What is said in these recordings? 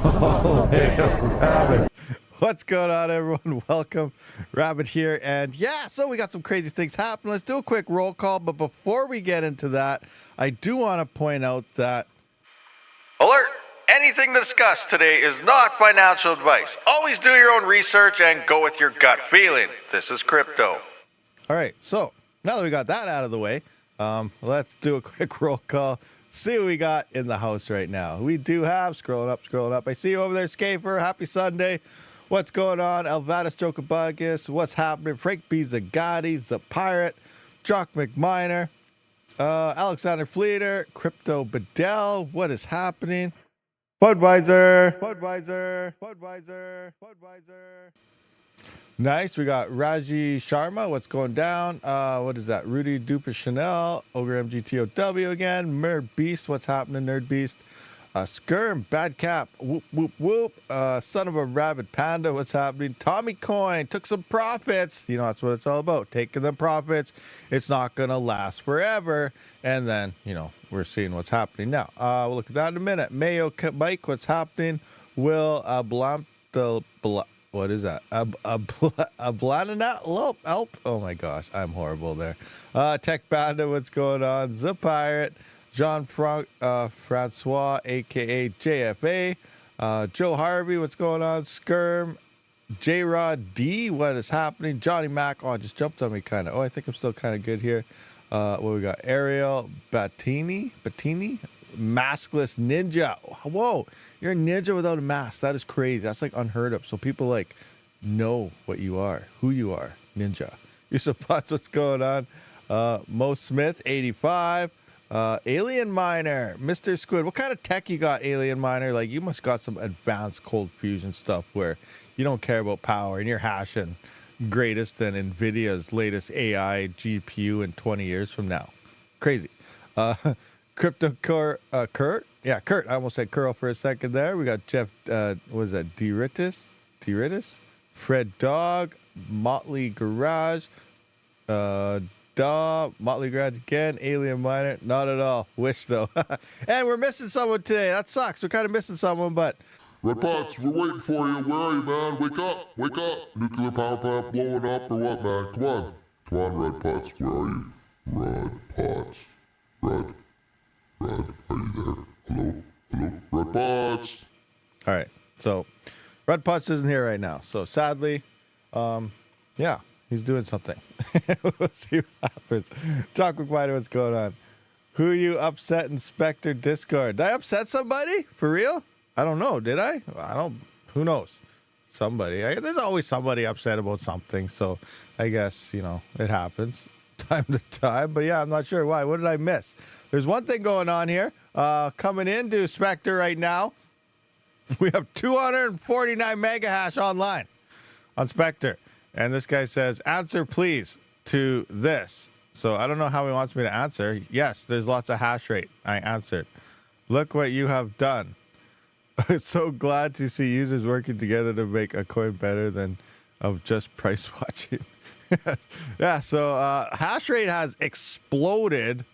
Oh, hey, Rabid. What's going on, everyone? Welcome. Rabid here. And yeah, so we got some crazy things happening. Let's do a quick roll call. But before we get into that, I do want to point out that alert! Anything discussed today is not financial advice. Always do your own research and go with your gut feeling. This is crypto. All right, so now that we got that out of the way, let's do a quick roll call. See what we got in the house right now. We do have, scrolling up. I see you over there, Scafer. Happy Sunday. What's going on? Elvatus Jokabugus. What's happening? Frank B. Zagatti, The Pirate, Jock McMiner, Alexander Fleeter, Crypto Bedell. What is happening? Budweiser. Nice. We got Raji Sharma. What's going down? What is that? Rudy Duper Chanel. Ogre MGTOW again. Nerd Beast. What's happening, Nerd Beast? Skirm. Bad Cap. Whoop, whoop, whoop. Son of a Rabid Panda. What's happening? Tommy Coin. Took some profits. You know, that's what it's all about. Taking the profits. It's not going to last forever. And then, you know, we're seeing what's happening now. We'll look at that in a minute. Mayo Mike. What's happening? Will what is that? A Blananat Elp. Oh my gosh, I'm horrible there. Tech Banda, what's going on? The Pirate, Jean Francois, aka JFA, Joe Harvey, what's going on? Skirm, J Rod D, what is happening? Johnny Mac, oh, just jumped on me kind of. Oh, I think I'm still kind of good here. What we got? Ariel Battini, Maskless Ninja. Whoa, you're a ninja without a mask. That is crazy. That's like unheard of. So people like know what you are, who you are. Ninja. Yusuf Putz, what's going on? Mo Smith, 85. Alien Miner, Mr. Squid. What kind of tech you got, Alien Miner? Like, you must got some advanced cold fusion stuff where you don't care about power and you're hashing greatest than NVIDIA's latest AI GPU in 20 years from now. Crazy. Crypto Kurt. Yeah, Kurt. I almost said Curl for a second there. We got Jeff, what is that? Deritis? Fred Dog, Motley Garage, Motley Garage again, Alien Miner. Not at all. Wish, though. And we're missing someone today. That sucks. We're kind of missing someone, but... Red Pots, we're waiting for you. Where are you, man? Wake up. Nuclear power plant blowing up or what, man? Come on, Red Pots. Where are you? Red Pots. Red, are you there? Hello? Red Pots. All right. So, Red Pots isn't here right now. So, sadly, yeah, he's doing something. We'll see what happens. Jock McMiner, what's going on? Who you upset in Spectre Discord? Did I upset somebody? For real? I don't know. Did I? Who knows? Somebody. There's always somebody upset about something. So, I guess, you know, it happens time to time. But yeah, I'm not sure why. What did I miss? There's one thing going on here. Coming into Spectre right now, we have 249 mega hash online on Spectre. And this guy says, answer please to this. So I don't know how he wants me to answer. Yes, there's lots of hash rate. I answered. Look what you have done. So glad to see users working together to make a coin better than of just price watching. Yeah, so hash rate has exploded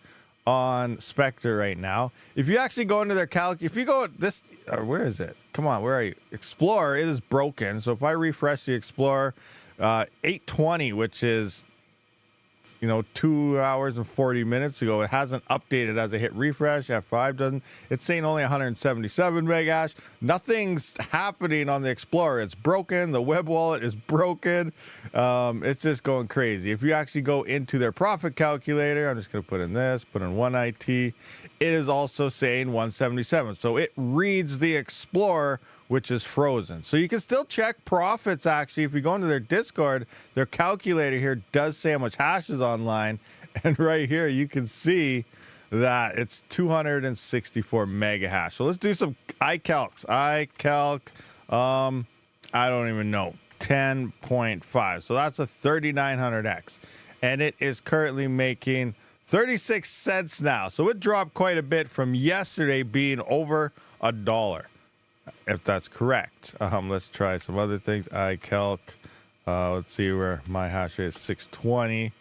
on Spectre right now. If you actually go into their calc, if you go this, where is it? Come on, where are you? Explorer, it is broken. So if I refresh the Explorer, 820, which is, you know, 2 hours and 40 minutes ago, it hasn't updated as I hit refresh. F5 doesn't. It's saying only 177 mega hash. Nothing's happening on the Explorer. It's broken. The web wallet is broken. It's just going crazy. If you actually go into their profit calculator, I'm just going to put in this, put in 1IT. It is also saying 177. So it reads the Explorer, which is frozen. So you can still check profits, actually. If you go into their Discord, their calculator here does say how much hash is online. And right here, you can see that it's 264 mega hash. So let's do some iCalcs. I don't even know. 10.5. So that's a 3900X. And it is currently making 36 cents now. So it dropped quite a bit from yesterday being over $1. If that's correct. Let's try some other things. iCalc. Let's see where my hash rate is 620.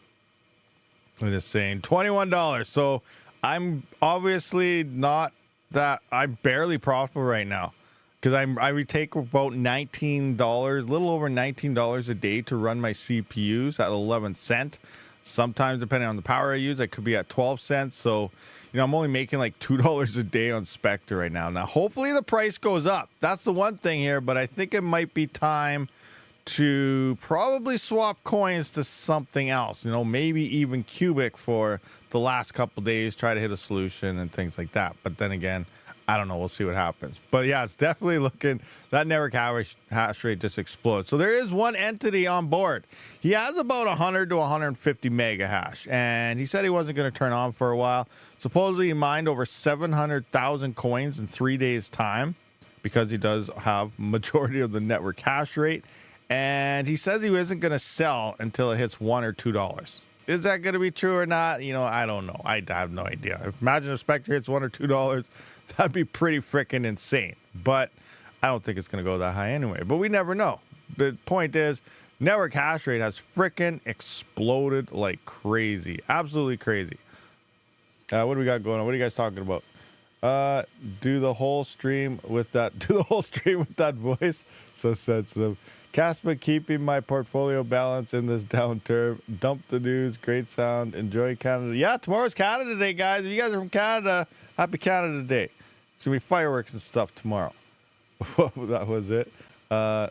It is saying $21. So I'm obviously not that. I'm barely profitable right now. because I take about $19, a little over $19 a day to run my CPUs at 11 cents. Sometimes, depending on the power I use, I could be at 12 cents. So, I'm only making like $2 a day on Spectre right now. Now, hopefully the price goes up. That's the one thing here, but I think it might be time to probably swap coins to something else. Maybe even Cubic for the last couple days, try to hit a solution and things like that. But then again, I don't know. We'll see what happens. But yeah, it's definitely looking, that network hash rate just explodes. So there is one entity on board. He has about 100 to 150 mega hash. And he said he wasn't going to turn on for a while. Supposedly he mined over 700,000 coins in 3 days' time, because he does have majority of the network hash rate. And he says he isn't going to sell until it hits $1 or $2. Is that going to be true or not? I don't know. I have no idea. Imagine if Spectre hits $1 or $2. That'd be pretty freaking insane. But I don't think it's going to go that high anyway. But we never know. The point is, network hash rate has freaking exploded like crazy. Absolutely crazy. What do we got going on? What are you guys talking about? Do the whole stream with that. Do the whole stream with that voice. So sensitive. Kaspa keeping my portfolio balance in this downturn. Dump the news. Great sound. Enjoy Canada. Yeah, tomorrow's Canada Day, guys. If you guys are from Canada, happy Canada Day. It's going to be fireworks and stuff tomorrow. That was it.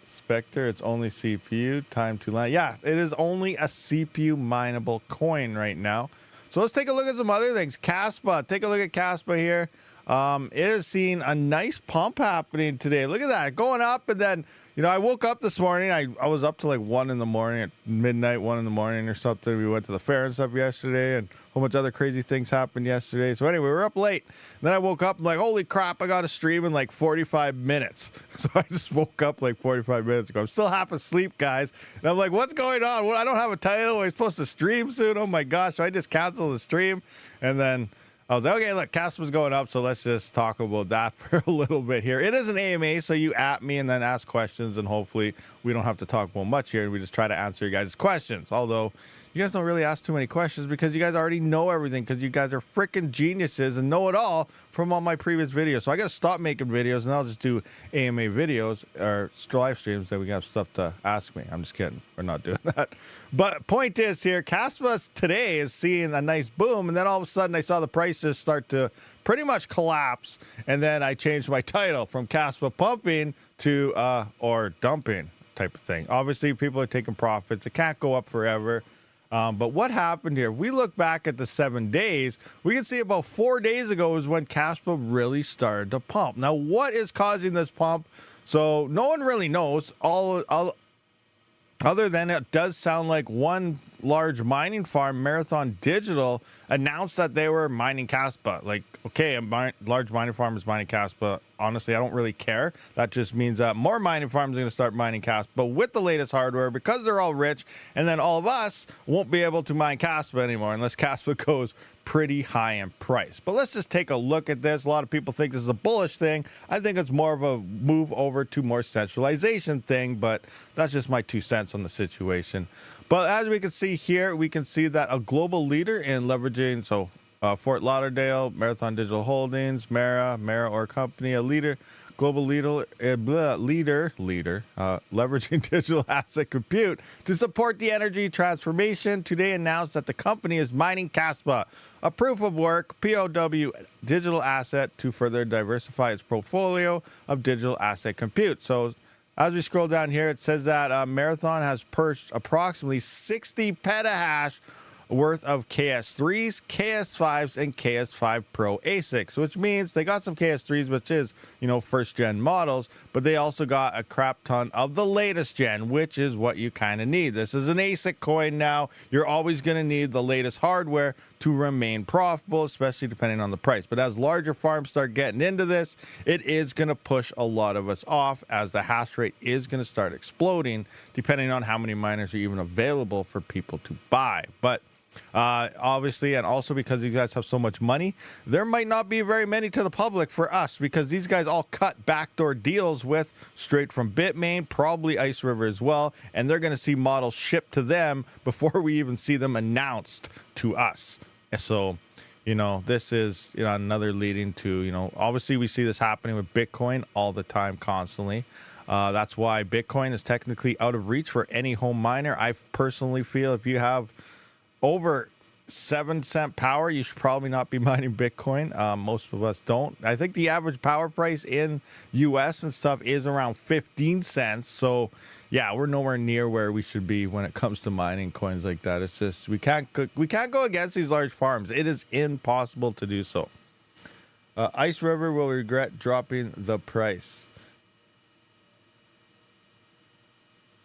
Spectre, it's only CPU. Time to land. Yeah, it is only a CPU mineable coin right now. So let's take a look at some other things. Kaspa. Take a look at Kaspa here. It has seen a nice pump happening today. Look at that, going up, and then I woke up this morning. I was up to like 1 in the morning, at midnight, 1 in the morning or something. We went to the fair and stuff yesterday, and a whole bunch of other crazy things happened yesterday. So anyway, we were up late. Then I woke up and like, holy crap, I got a stream in like 45 minutes. So I just woke up like 45 minutes ago. I'm still half asleep, guys, and I'm like, what's going on? I don't have a title. We're supposed to stream soon. Oh my gosh! So I just canceled the stream, and then I was like, okay, look, Kaspa's going up, so let's just talk about that for a little bit here. It is an AMA, so you at me and then ask questions, and hopefully we don't have to talk about much here, and we just try to answer you guys' questions. Although you guys don't really ask too many questions because you guys already know everything, because you guys are freaking geniuses and know it all from all my previous videos. So I got to stop making videos, and I'll just do AMA videos or live streams that we have stuff to ask me. I'm just kidding. We're not doing that. But point is here, Kaspa today is seeing a nice boom, and then all of a sudden I saw the prices start to pretty much collapse, and then I changed my title from Kaspa pumping to or dumping type of thing. Obviously, people are taking profits. It can't go up forever. But what happened here? If we look back at the 7 days, we can see about 4 days ago is when Kaspa really started to pump. Now, what is causing this pump? So no one really knows. Other than it does sound like one large mining farm, Marathon Digital, announced that they were mining Kaspa. Like, okay, a large mining farm is mining Kaspa. Honestly, I don't really care. That just means that more mining farms are going to start mining Kaspa with the latest hardware, because they're all rich, and then all of us won't be able to mine Kaspa anymore unless Kaspa goes pretty high in price. But let's just take a look at this. A lot of people think this is a bullish thing. I think it's more of a move over to more centralization thing, but that's just my 2 cents on the situation. But as we can see here, we can see that a global leader in leveraging, so Fort Lauderdale, Marathon Digital Holdings, Mara or company, a leader, global leader, leveraging digital asset compute to support the energy transformation, today announced that the company is mining Kaspa, a proof of work POW digital asset, to further diversify its portfolio of digital asset compute. So as we scroll down here, it says that Marathon has purchased approximately 60 petahash worth of KS3s, KS5s, and KS5 Pro ASICs, which means they got some KS3s, which is, first gen models, but they also got a crap ton of the latest gen, which is what you kind of need. This is an ASIC coin now. You're always going to need the latest hardware to remain profitable, especially depending on the price. But as larger farms start getting into this, it is going to push a lot of us off, as the hash rate is going to start exploding, depending on how many miners are even available for people to buy. But obviously, and also because you guys have so much money, there might not be very many to the public for us, because these guys all cut backdoor deals with straight from Bitmain, probably Ice River as well, and they're going to see models shipped to them before we even see them announced to us. So you know, this is, you know, another leading to, you know, obviously we see this happening with Bitcoin all the time, constantly. That's why Bitcoin is technically out of reach for any home miner. I personally feel if you have over 7-cent power, you should probably not be mining Bitcoin. Most of us don't. I think the average power price in US and stuff is around 15 cents. So yeah, we're nowhere near where we should be when it comes to mining coins like that. It's just we can't go against these large farms. It is impossible to do so. Ice River will regret dropping the price.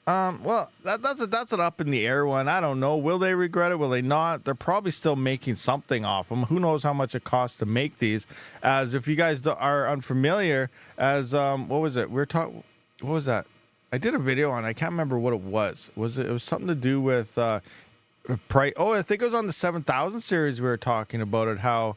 Well, that's an up in the air one. I don't know. Will they regret it? Will they not? They're probably still making something off them. Who knows how much it costs to make these? As if you guys are unfamiliar, as what was it? What was that? I did a video on. I can't remember what it was. It was something to do with price. Oh, I think it was on the 7000 series. We were talking about it. How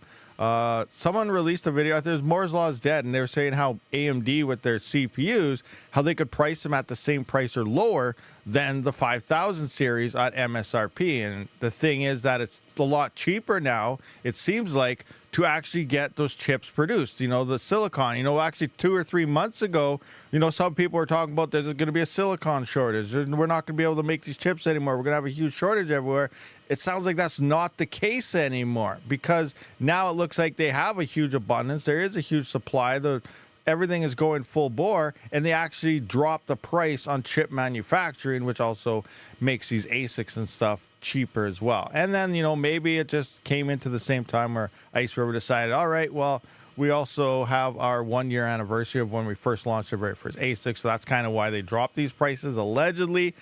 someone released a video. I think it was Moore's Law is dead, and they were saying how AMD with their CPUs, how they could price them at the same price or lower than the 5000 series at MSRP. And the thing is that it's a lot cheaper now, it seems like, to actually get those chips produced. You know, the silicon, you know, actually 2 or 3 months ago, you know, some people were talking about there's going to be a silicon shortage. We're not going to be able to make these chips anymore. We're going to have a huge shortage everywhere. It sounds like that's not the case anymore, because now it looks like they have a huge abundance. There is a huge supply. Everything is going full bore, and they actually dropped the price on chip manufacturing, which also makes these ASICs and stuff cheaper as well. And then, you know, maybe it just came into the same time where Ice River decided, all right, well, we also have our 1-year anniversary of when we first launched our very first ASIC, so that's kind of why they dropped these prices, allegedly.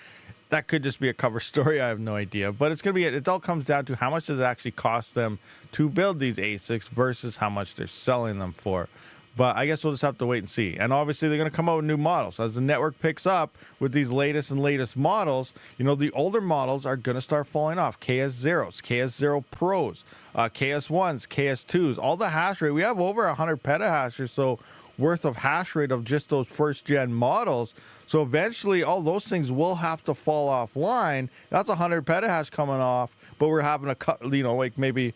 That could just be a cover story. I have no idea. But it's going to be, it all comes down to how much does it actually cost them to build these ASICs versus how much they're selling them for. But I guess we'll just have to wait and see. And obviously, they're going to come out with new models. As the network picks up with these latest models, you know, the older models are going to start falling off. KS0s, KS0 Pros, KS1s, KS2s, all the hash rate. We have over 100 petahash or so worth of hash rate of just those first-gen models. So eventually, all those things will have to fall offline. That's 100 petahash coming off, but we're having a cut, you know, like maybe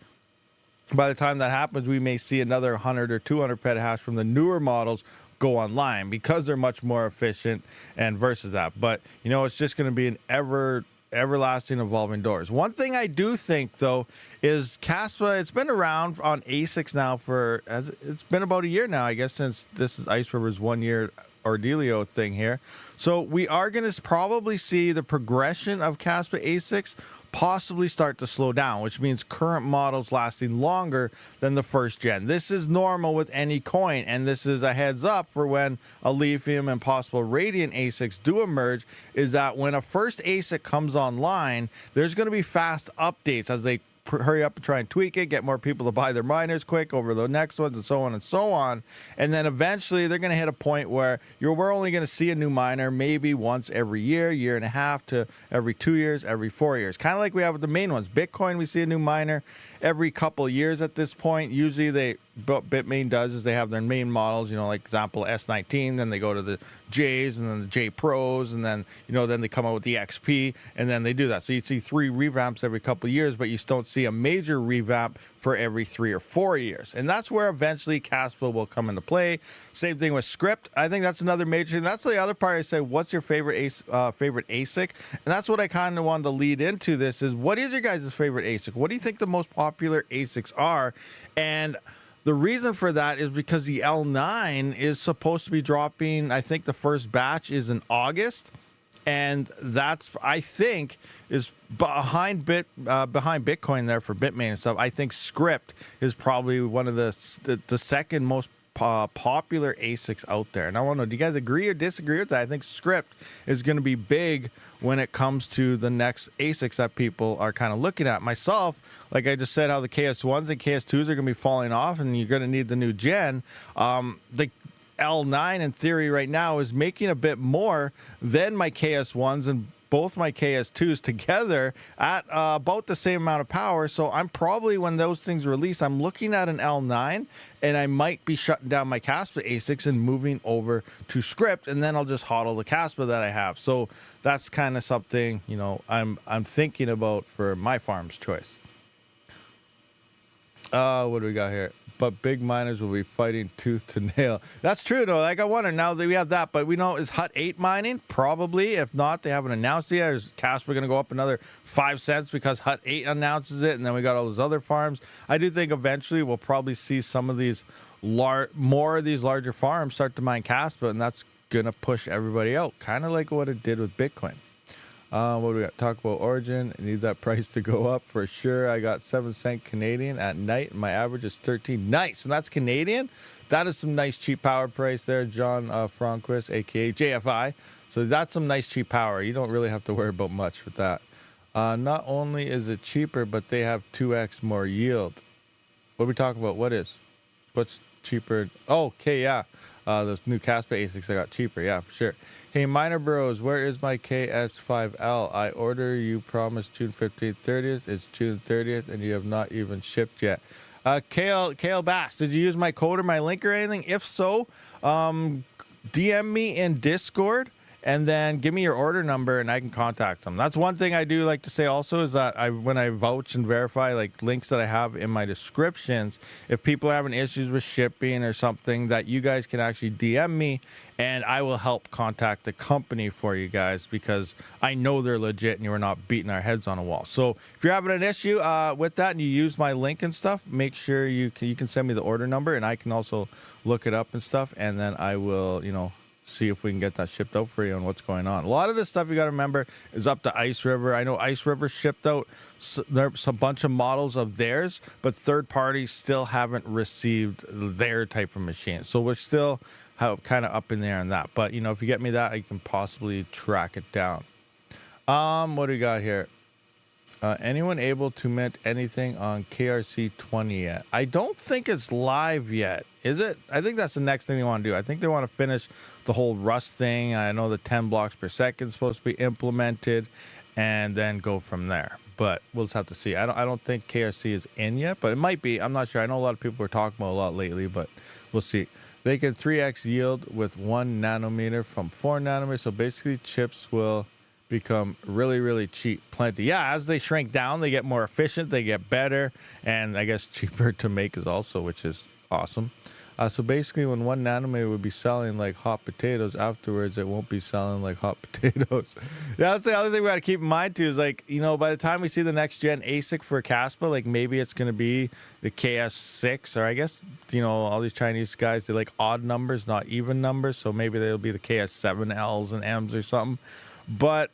by the time that happens, we may see another 100 or 200 petahash from the newer models go online because they're much more efficient and versus that. But, you know, it's just going to be an everlasting evolving doors. One thing I do think, though, is Kaspa. It's been around on ASICs now it's been about a year now, I guess, since this is Ice River's 1-year Ordealio thing here. So we are going to probably see the progression of Kaspa ASICs possibly start to slow down, which means current models lasting longer than the first gen. This is normal with any coin, and this is a heads up for when a lithium and possible radiant ASICs do emerge, is that when a first ASIC comes online, there's going to be fast updates as they hurry up and try and tweak it, get more people to buy their miners quick over the next ones, and so on and so on. And then eventually they're going to hit a point where we're only going to see a new miner maybe once every year and a half, to every 2 years, every 4 years. Kind of like we have with the main ones. Bitcoin, we see a new miner every couple of years at this point. Usually what Bitmain does is they have their main models, you know, like example S19, then they go to the J's and then the J Pros, and then, you know, then they come out with the XP, and then they do that. So you see 3 revamps every couple of years, but you don't see a major revamp for every 3 or 4 years. And that's where eventually Kaspa will come into play. Same thing with Script. I think that's another major thing. That's the other part. I say, what's your favorite ASIC? And that's what I kind of wanted to lead into this, is what is your guys' favorite ASIC? What do you think the most popular ASICs are? And the reason for that is because the L9 is supposed to be dropping. I think the first batch is in August, and that's, I think, is behind Bitcoin there for Bitmain and stuff. I think Script is probably one of the second most popular ASICs out there. And I want to know, do you guys agree or disagree with that? I think Script is going to be big when it comes to the next ASICs that people are kind of looking at. Myself, like I just said, how the KS1s and KS2s are going to be falling off, and you're going to need the new gen. The L9 in theory right now is making a bit more than my KS1s and both my KS2s together at about the same amount of power. So I'm probably, when those things release, I'm looking at an L9, and I might be shutting down my Kaspa ASICs and moving over to Script, and then I'll just hodl the Kaspa that I have. So that's kind of something, you know, I'm thinking about for my farm's choice. What do we got here? But big miners will be fighting tooth to nail. That's true, though. Like, I wonder now that we have that, but we know, is Hut 8 mining? Probably. If not, they haven't announced it yet. Is Kaspa going to go up another 5 cents because Hut 8 announces it, and then we got all those other farms? I do think eventually we'll probably see some of these more of these larger farms start to mine Kaspa, and that's going to push everybody out, kind of like what it did with Bitcoin. What do we got? Talk about Origin. I need that price to go up for sure. I got 7 cent Canadian at night, and my average is 13. Nice, and that's Canadian. That is some nice cheap power price there, John Franquist, aka JFI. So that's some nice cheap power. You don't really have to worry about much with that. Not only is it cheaper, but they have 2x more yield. What are we talking about? What's cheaper? Oh, okay, yeah. Those new Kaspa ASICs I got cheaper, yeah, for sure. Hey, Miner Bros, where is my KS5L? I order, you promised June 15th, 30th. It's June 30th, and you have not even shipped yet. Kale Bass, did you use my code or my link or anything? If so, DM me in Discord, and then give me your order number, and I can contact them. That's one thing I do like to say also, is that when I vouch and verify like links that I have in my descriptions, if people are having issues with shipping or something, that you guys can actually DM me, and I will help contact the company for you guys, because I know they're legit and you're not beating our heads on a wall. So if you're having an issue with that and you use my link and stuff, make sure you can send me the order number, and I can also look it up and stuff, and then I will, see if we can get that shipped out for you and what's going on. A lot of this stuff you got to remember is up to Ice River. I know Ice River shipped out there's a bunch of models of theirs, but third parties still haven't received their type of machine. So we're still kind of up in there on that. But, if you get me that, I can possibly track it down. What do we got here? Anyone able to mint anything on KRC20 yet? I don't think it's live yet, is it? I think that's the next thing they want to do. I think they want to finish the whole Rust thing. I know the 10 blocks per second is supposed to be implemented, and then go from there. But we'll just have to see. I don't think KRC is in yet, but it might be. I'm not sure. I know a lot of people are talking about it a lot lately, but we'll see. They can 3x yield with 1 nanometer from 4 nanometers. So basically, chips will become really, really cheap. Plenty. Yeah, as they shrink down, they get more efficient, they get better, and I guess cheaper to make is also, which is awesome. So basically, when 1 nanometer would be selling like hot potatoes, afterwards it won't be selling like hot potatoes. Yeah, that's the other thing we got to keep in mind too, is like, by the time we see the next gen ASIC for Kaspa, like maybe it's going to be the KS6, or I guess, all these Chinese guys, they like odd numbers, not even numbers, so maybe they'll be the KS7Ls and Ms or something. But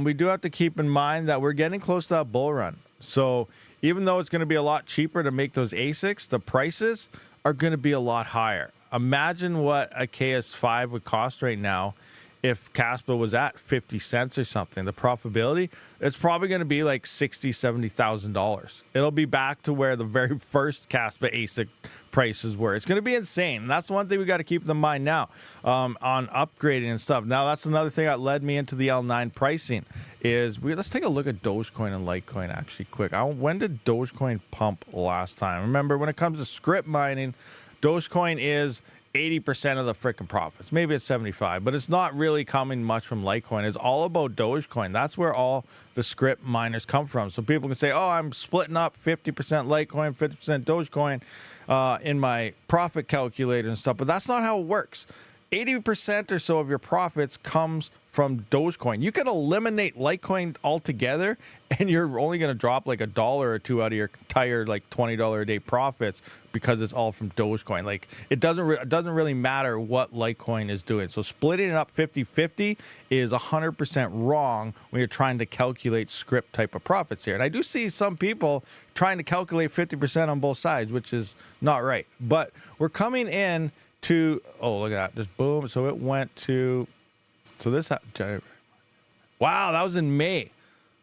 we do have to keep in mind that we're getting close to that bull run. So even though it's going to be a lot cheaper to make those ASICs, the prices are going to be a lot higher. Imagine what a KS5 would cost right now if Kaspa was at 50 cents or something. The profitability, it's probably going to be like $60,000, $70,000. It'll be back to where the very first Kaspa ASIC prices were. It's going to be insane. And that's one thing we got to keep in mind now on upgrading and stuff. Now, that's another thing that led me into the L9 pricing is let's take a look at Dogecoin and Litecoin actually quick. When did Dogecoin pump last time? Remember, when it comes to script mining, Dogecoin is 80% of the freaking profits. Maybe it's 75, but it's not really coming much from Litecoin. It's all about Dogecoin. That's where all the script miners come from. So people can say, oh, I'm splitting up 50% Litecoin, 50% Dogecoin in my profit calculator and stuff, but that's not how it works. 80% or so of your profits comes from Dogecoin. You can eliminate Litecoin altogether, and you're only going to drop like $1 or $2 out of your entire like $20 a day profits, because it's all from Dogecoin. Like it doesn't really matter what Litecoin is doing. So splitting it up 50-50 is 100% wrong when you're trying to calculate script type of profits here. And I do see some people trying to calculate 50% on both sides, which is not right. But we're coming in to, oh, look at that, just boom. So it went to, wow, that was in May.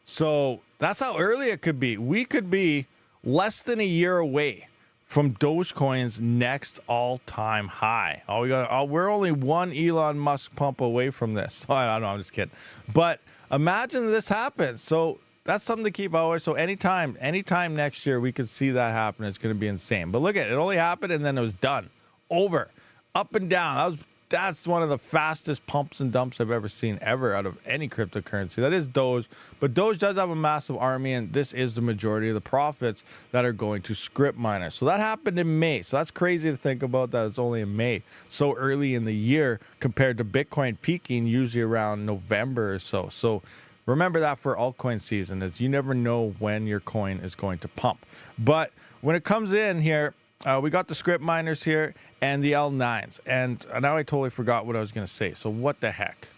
So that's how early it could be. We could be less than a year away from Dogecoin's next all-time high. We're only one Elon Musk pump away from this. I don't know, I'm just kidding. But imagine this happens. So that's something to keep always. So anytime next year we could see that happen, it's going to be insane. But look at it. It only happened and then it was done. Over. Up and down. That was that's one of the fastest pumps and dumps I've ever seen out of any cryptocurrency. That is Doge, but Doge does have a massive army, and this is the majority of the profits that are going to script miners. So that happened in May. So that's crazy to think about that it's only in May, so early in the year compared to Bitcoin peaking usually around November or so. So remember that for altcoin season, is you never know when your coin is going to pump. But when it comes in here, we got the script miners here and the L9s. And now I totally forgot what I was going to say. So what the heck?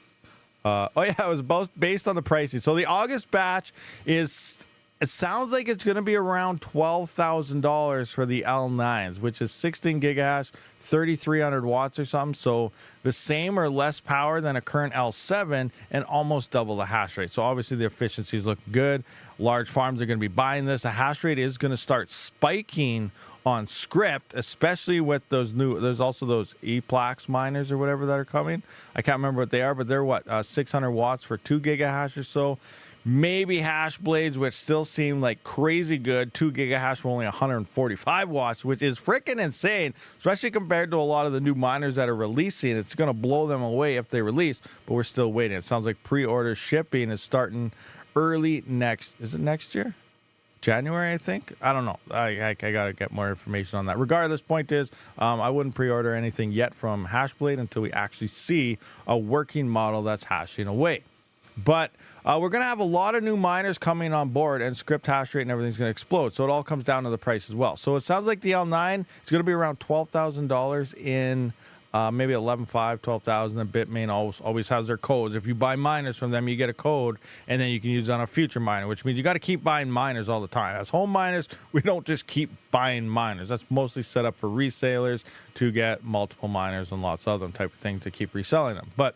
Oh, yeah, it was both based on the pricing. So the August batch is, it sounds like it's going to be around $12,000 for the L9s, which is 16 gigahash, 3,300 watts or something. So the same or less power than a current L7 and almost double the hash rate. So obviously the efficiencies look good. Large farms are going to be buying this. The hash rate is going to start spiking on script, especially with those new, there's also those ePlax miners or whatever that are coming. I can't remember what they are, but they're what, 600 watts for 2 gigahash or so. Maybe hash blades, which still seem like crazy good. 2 gigahash for only 145 watts, which is freaking insane, especially compared to a lot of the new miners that are releasing. It's going to blow them away if they release, but we're still waiting. It sounds like pre-order shipping is starting early next, is it next year? January, I think. I don't know. I got to get more information on that. Regardless, point is, I wouldn't pre-order anything yet from Hashblade until we actually see a working model that's hashing away. But we're going to have a lot of new miners coming on board, and script hash rate and everything's going to explode. So it all comes down to the price as well. So it sounds like the L9 is going to be around $12,000 in maybe 11.5, 12,000. And Bitmain always has their codes. If you buy miners from them, you get a code, and then you can use it on a future miner, which means you got to keep buying miners all the time. As home miners, we don't just keep buying miners. That's mostly set up for resellers to get multiple miners and lots of them type of thing to keep reselling them. But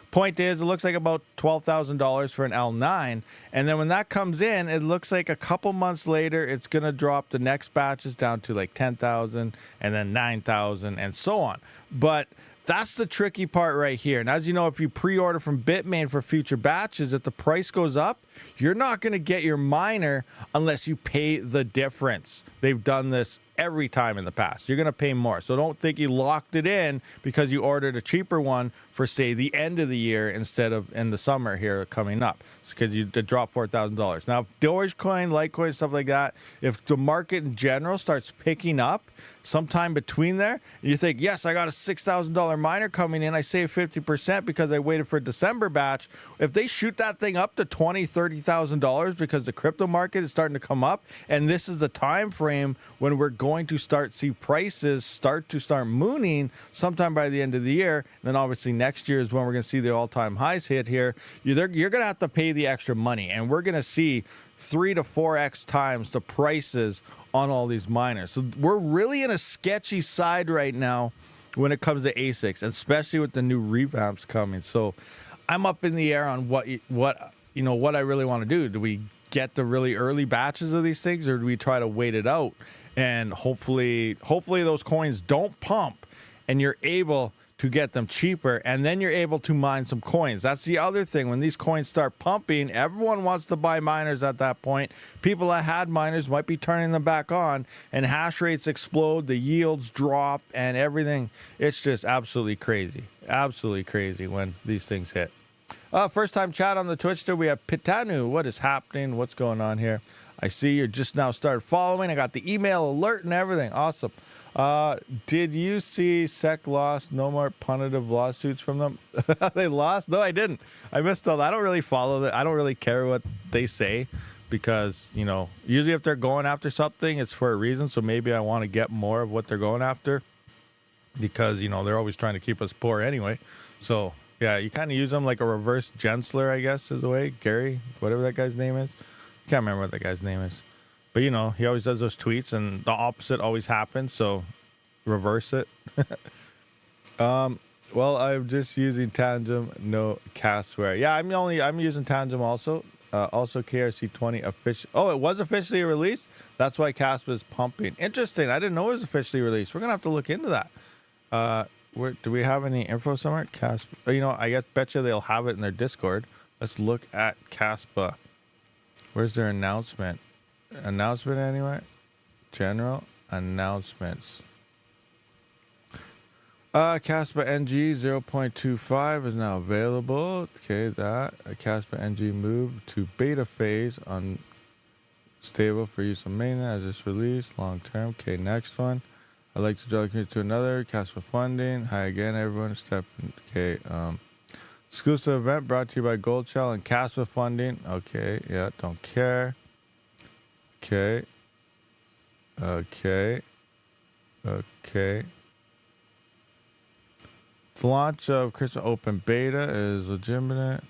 point is, it looks like about $12,000 for an L9, and then when that comes in, it looks like a couple months later, it's going to drop the next batches down to like 10,000 and then 9,000 and so on. But that's the tricky part right here. And as you know, if you pre-order from Bitmain for future batches, if the price goes up, you're not going to get your miner unless you pay the difference. They've done this every time in the past. You're going to pay more. So don't think you locked it in because you ordered a cheaper one for, say, the end of the year instead of in the summer here coming up. It's because you dropped $4,000. Now, Dogecoin, Litecoin, stuff like that, if the market in general starts picking up sometime between there, and you think, yes, I got a $6,000 miner coming in, I saved 50% because I waited for a December batch. If they shoot that thing up to $20,000, $30,000 because the crypto market is starting to come up, and this is the time frame when we're going to see prices start mooning sometime by the end of the year, then obviously next year is when we're going to see the all-time highs hit here. You're going to have to pay the extra money, and we're going to see 3 to 4x times the prices on all these miners. So we're really in a sketchy side right now when it comes to ASICs, especially with the new revamps coming. So I'm up in the air on what I really want to do. Do we get the really early batches of these things, or do we try to wait it out and hopefully those coins don't pump and you're able to get them cheaper, and then you're able to mine some coins? That's the other thing. When these coins start pumping, everyone wants to buy miners at that point. People that had miners might be turning them back on, and hash rates explode, the yields drop, and everything. It's just absolutely crazy when these things hit. First time chat on the Twitch there. We have Pitanu. What is happening? What's going on here? I see you just now started following. I got the email alert and everything. Awesome. Did you see SEC lost? No more punitive lawsuits from them? They lost? No, I didn't. I missed all that. I don't really follow that. I don't really care what they say because, usually if they're going after something, it's for a reason. So maybe I want to get more of what they're going after because, they're always trying to keep us poor anyway. So, yeah, you kind of use them like a reverse Gensler, I guess, is the way. Gary, whatever that guy's name is. Can't remember what that guy's name is. But, he always does those tweets, and the opposite always happens, so reverse it. Well, I'm just using Tandem, no Casware. Yeah, I'm using Tandem also. Also, KRC20 official. Oh, it was officially released? That's why Kaspa is pumping. Interesting. I didn't know it was officially released. We're going to have to look into that. Do we have any info somewhere? Kaspa. I betcha they'll have it in their Discord. Let's look at Kaspa. Where's their announcement? Announcement anyway? General announcements. Kaspa NG 0.25 is now available. Okay, that. Kaspa NG moved to beta phase on stable for use on mainnet as it's released long term. Okay, next one. I'd like to draw you to another Kaspa funding. Hi again, everyone. Step in. Okay, exclusive event brought to you by Gold Shell and Kaspa funding. Okay, yeah, don't care. Okay. Okay. Okay. The launch of Christmas Open Beta is legitimate.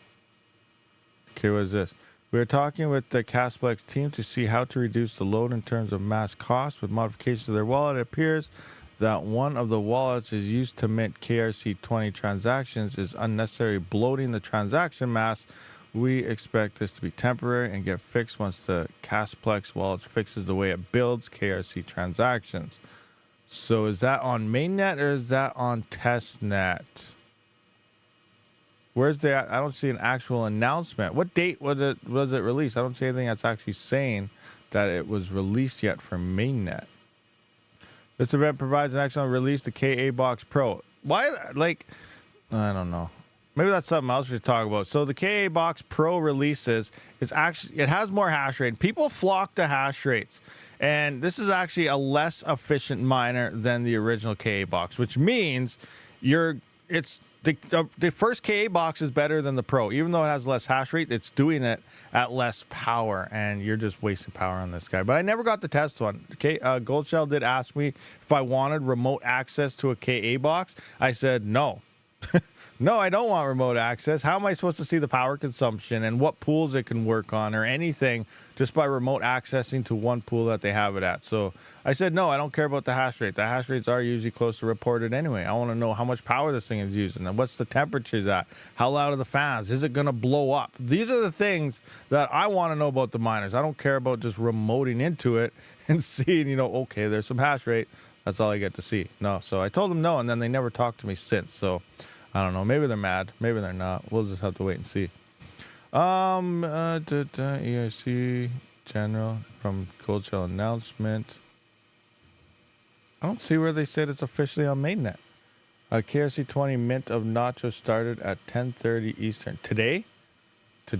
Okay, what is this? We are talking with the Kasplex team to see how to reduce the load in terms of mass cost with modifications to their wallet. It appears that one of the wallets is used to mint KRC20 transactions is unnecessary bloating the transaction mass. We expect this to be temporary and get fixed once the Kasplex wallet fixes the way it builds KRC transactions. So is that on mainnet or is that on testnet? Where's the? I don't see an actual announcement. What date was it released? I don't see anything that's actually saying that it was released yet for mainnet. This event provides an excellent release to KA Box Pro. Why? Like, I don't know. Maybe that's something else we should talk about. So the KA Box Pro releases, it has more hash rate. People flock to hash rates. And this is actually a less efficient miner than the original KA box, which means the first KA box is better than the Pro. Even though it has less hash rate, it's doing it at less power, and you're just wasting power on this guy. But I never got the test one. Okay, Gold Shell did ask me if I wanted remote access to a KA box. I said no. No, I don't want remote access. How am I supposed to see the power consumption and what pools it can work on or anything just by remote accessing to one pool that they have it at? So I said, no, I don't care about the hash rate. The hash rates are usually close to reported anyway. I want to know how much power this thing is using and what's the temperatures at. How loud are the fans? Is it going to blow up? These are the things that I want to know about the miners. I don't care about just remoting into it and seeing, okay, there's some hash rate. That's all I get to see. No, so I told them no, and then they never talked to me since. So I don't know. Maybe they're mad. Maybe they're not. We'll just have to wait and see. EIC General from Gold Shell announcement. I don't see where they said it's officially on mainnet. KRC20 mint of Nacho started at 10:30 Eastern. Today? So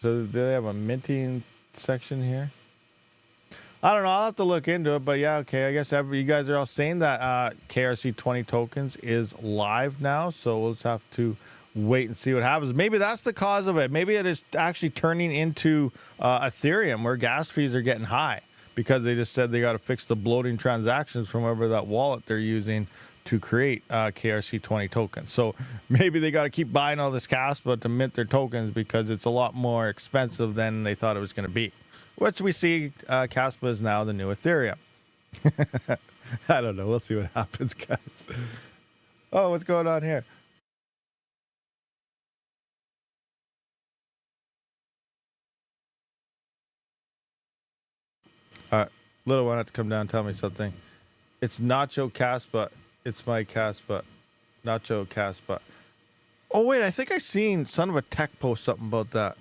do they have a minting section here? I don't know. I'll have to look into it, but yeah, okay. I guess you guys are all saying that KRC20 tokens is live now, so we'll just have to wait and see what happens. Maybe that's the cause of it. Maybe it is actually turning into Ethereum, where gas fees are getting high because they just said they got to fix the bloating transactions from whatever that wallet they're using to create KRC20 tokens. So maybe they got to keep buying all this Kaspa to mint their tokens because it's a lot more expensive than they thought it was going to be. Which we see, Kaspa is now the new Ethereum. I don't know. We'll see what happens, guys. Oh, what's going on here? Little one had to come down and tell me something. It's Nacho Kaspa. It's my Kaspa. Nacho Kaspa. Oh, wait. I think I seen Son of a Tech post something about that.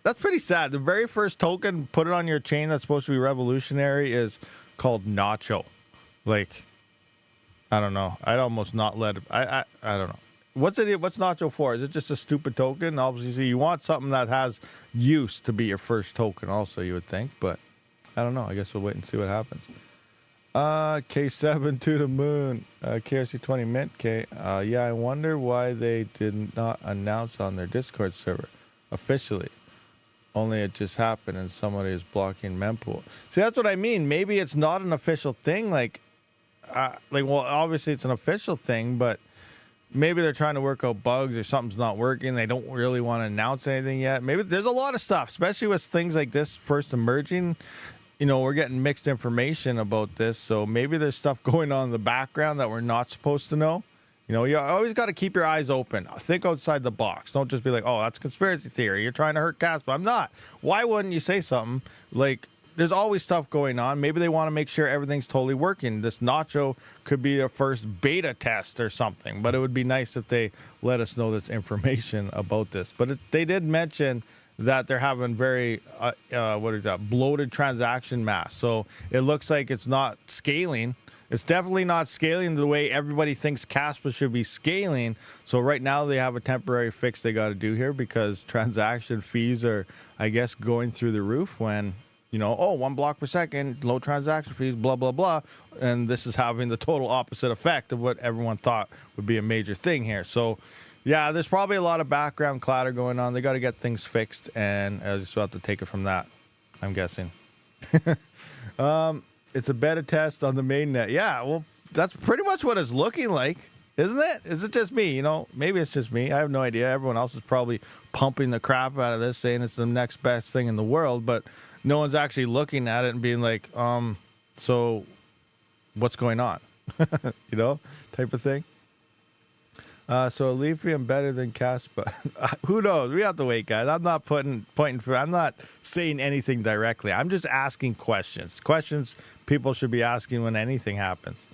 That's pretty sad. The very first token, put it on your chain that's supposed to be revolutionary, is called Nacho. Like, I don't know. I'd almost not let it. I don't know. What's Nacho for? Is it just a stupid token? Obviously, you want something that has use to be your first token also, you would think. But I don't know. I guess we'll wait and see what happens. K7 to the moon. KRC20 mint. Yeah, I wonder why they did not announce on their Discord server officially. Only it just happened and somebody is blocking mempool. See, that's what I mean. Maybe it's not an official thing. Well, obviously it's an official thing, but maybe they're trying to work out bugs or something's not working. They don't really want to announce anything yet. Maybe there's a lot of stuff, especially with things like this first emerging. We're getting mixed information about this. So maybe there's stuff going on in the background that we're not supposed to know. You always got to keep your eyes open. Think outside the box. Don't just be like, oh, that's conspiracy theory. You're trying to hurt Kaspa. I'm not. Why wouldn't you say something? Like, there's always stuff going on. Maybe they want to make sure everything's totally working. This Nacho could be their first beta test or something. But it would be nice if they let us know this information about this. But they did mention that they're having very, bloated transaction mass. So it looks like it's not scaling. It's definitely not scaling the way everybody thinks Kaspa should be scaling. So right now they have a temporary fix they got to do here because transaction fees are, I guess, going through the roof when, you know, oh, 1 block per second, low transaction fees, blah, blah, blah. And this is having the total opposite effect of what everyone thought would be a major thing here. So, yeah, there's probably a lot of background clatter going on. They got to get things fixed, and I was just about to take it from that, I'm guessing. It's a beta test on the mainnet. Yeah, well, that's pretty much what it's looking like, isn't it? Is it just me? You know, maybe it's just me. I have no idea. Everyone else is probably pumping the crap out of this, saying it's the next best thing in the world, but no one's actually looking at it and being like, so what's going on? You know, type of thing. So Lithium better than Kaspa. Who knows? We have to wait, guys. I'm not I'm not saying anything directly. I'm just asking questions. Questions people should be asking when anything happens.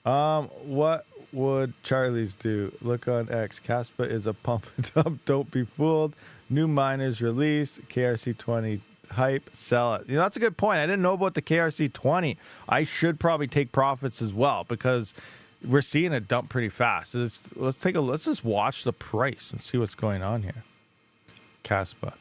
What would Charlie's do? Look on X. Kaspa is a pump and dump. Don't be fooled. New miners release. KRC20 hype. Sell it. You know, that's a good point. I didn't know about the KRC20. I should probably take profits as well because we're seeing it dump pretty fast. Let's just watch the price and see what's going on here. Kaspa.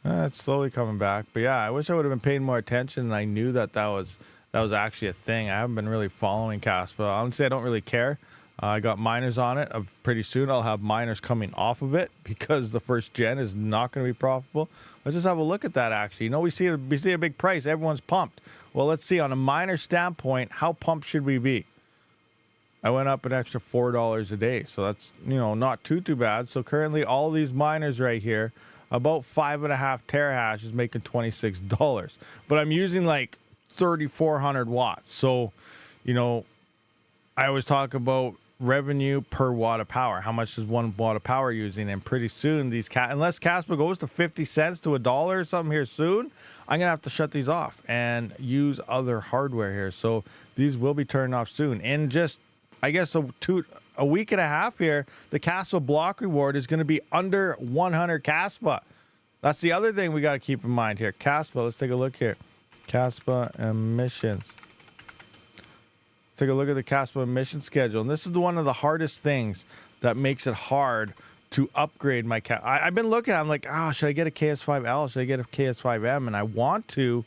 It's slowly coming back. But yeah, I wish I would have been paying more attention and I knew that was actually a thing. I haven't been really following Kaspa. Honestly, I don't really care. I got miners on it. Pretty soon I'll have miners coming off of it because the first gen is not going to be profitable. Let's just have a look at that actually. You know, we see a big price. Everyone's pumped. Well, let's see. On a miner standpoint, how pumped should we be? I went up an extra $4 a day. So that's, you know, not too bad. So currently all these miners right here, about 5.5 terahash is making $26. But I'm using like 3,400 watts. So, you know, I always talk about revenue per watt of power. How much is 1 watt of power using? And pretty soon these unless Kaspa goes to 50 cents to $1 or something here soon, I'm gonna have to shut these off and use other hardware here. So these will be turned off soon. And just I guess a week and a half here, the Kaspa block reward is going to be under 100 Kaspa. That's the other thing we got to keep in mind here. Kaspa, let's take a look here. Kaspa emissions. Take a look at the Kaspa emission schedule. And this is one of the hardest things that makes it hard to upgrade my I've been looking, I'm like, should I get a KS5L? Should I get a KS5M? And I want to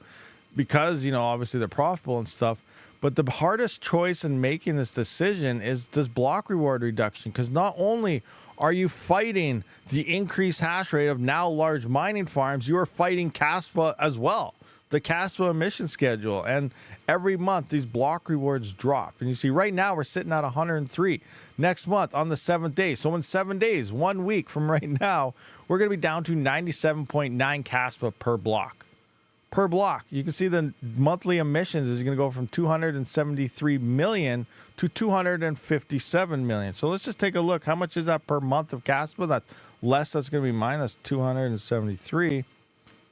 because, you know, obviously they're profitable and stuff. But the hardest choice in making this decision is this block reward reduction. Because not only are you fighting the increased hash rate of now large mining farms, you are fighting Kaspa as well. The Kaspa emission schedule, and every month these block rewards drop. And you see right now we're sitting at 103. Next month on the 7th day, so in 7 days, 1 week from right now, we're going to be down to 97.9 Kaspa per block. Per block, you can see the monthly emissions is going to go from 273 million to 257 million. So let's just take a look. How much is that per month of Kaspa? That's less. That's going to be mine. That's 273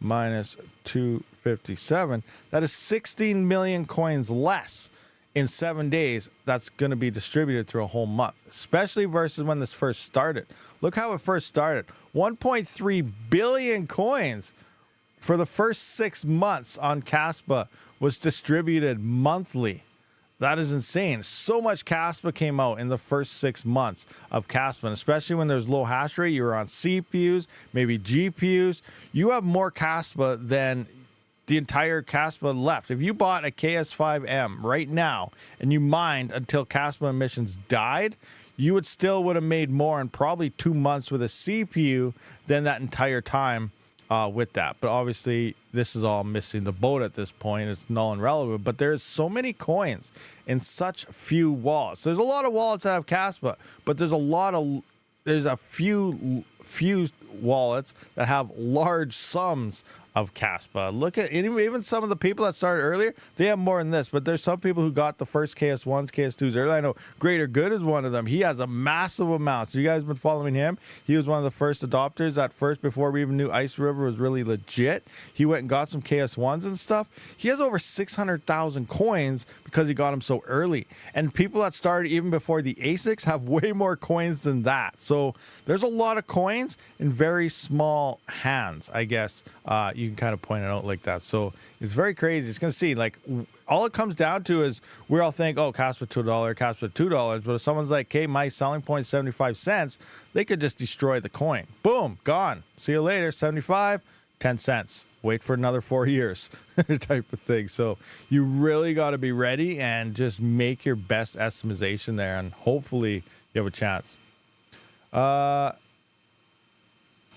minus 257. That is 16 million coins less in 7 days. That's going to be distributed through a whole month, especially versus when this first started. Look how it first started. 1.3 billion coins for the first 6 months on Kaspa was distributed monthly. That is insane. So much Kaspa came out in the first 6 months of Kaspa, and especially when there's low hash rate, you were on CPUs, maybe GPUs. You have more Kaspa than the entire Kaspa left. If you bought a KS5M right now and you mined until Kaspa emissions died, you would have made more in probably 2 months with a CPU than that entire time with that. But obviously this is all missing the boat at this point. It's null and relevant, but there's so many coins in such few wallets. There's a lot of wallets that have Kaspa, but there's a few wallets that have large sums of Kaspa. Look at even some of the people that started earlier, they have more than this, but there's some people who got the first KS1s, KS2s early. I know Greater Good is one of them. He has a massive amount. So you guys been following him? He was one of the first adopters at first before we even knew Ice River was really legit. He went and got some KS1s and stuff. He has over 600,000 coins because he got them so early. And people that started even before the ASICs have way more coins than that. So there's a lot of coins in very small hands, I guess you you can kind of point it out like that. So it's very crazy. It's going to see, like, all it comes down to is we all think, oh, Kaspa $2, Kaspa $2. But if someone's like, hey, my selling point is 75 cents, they could just destroy the coin. Boom, gone. See you later. 75, 10 cents. Wait for another 4 years type of thing. So you really got to be ready and just make your best estimation there, and hopefully you have a chance.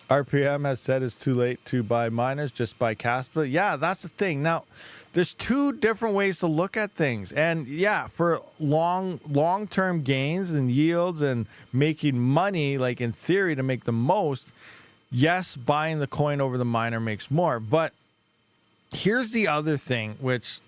RPM has said it's too late to buy miners, just buy Kaspa. Yeah, that's the thing. Now, there's two different ways to look at things. And yeah, for long-term gains and yields and making money, like in theory to make the most, yes, buying the coin over the miner makes more. But here's the other thing, which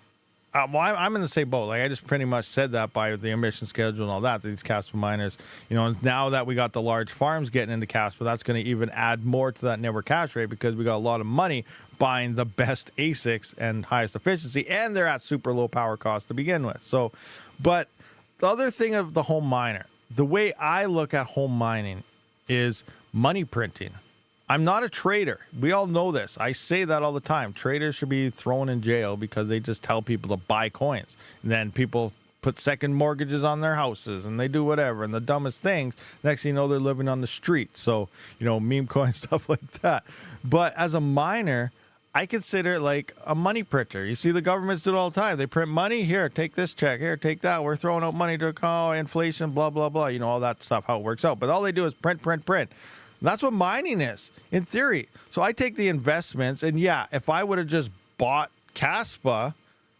I'm in the same boat. Like, I just pretty much said that by the emission schedule and all that, these Kaspa miners, and now that we got the large farms getting into Kaspa, that's going to even add more to that network hash rate, because we got a lot of money buying the best ASICs and highest efficiency, and they're at super low power cost to begin with. So, but the other thing of the home miner, the way I look at home mining is money printing. I'm not a trader. We all know this. I say that all the time. Traders should be thrown in jail because they just tell people to buy coins. And then people put second mortgages on their houses and they do whatever and the dumbest things. Next thing you know, they're living on the street. So, meme coin, stuff like that. But as a miner, I consider it like a money printer. You see the governments do it all the time. They print money. Here, take this check. Here, take that. We're throwing out money to call inflation, blah, blah, blah. All that stuff, how it works out. But all they do is print, print, print. That's what mining is, in theory. So I take the investments, and yeah, if I would have just bought Kaspa,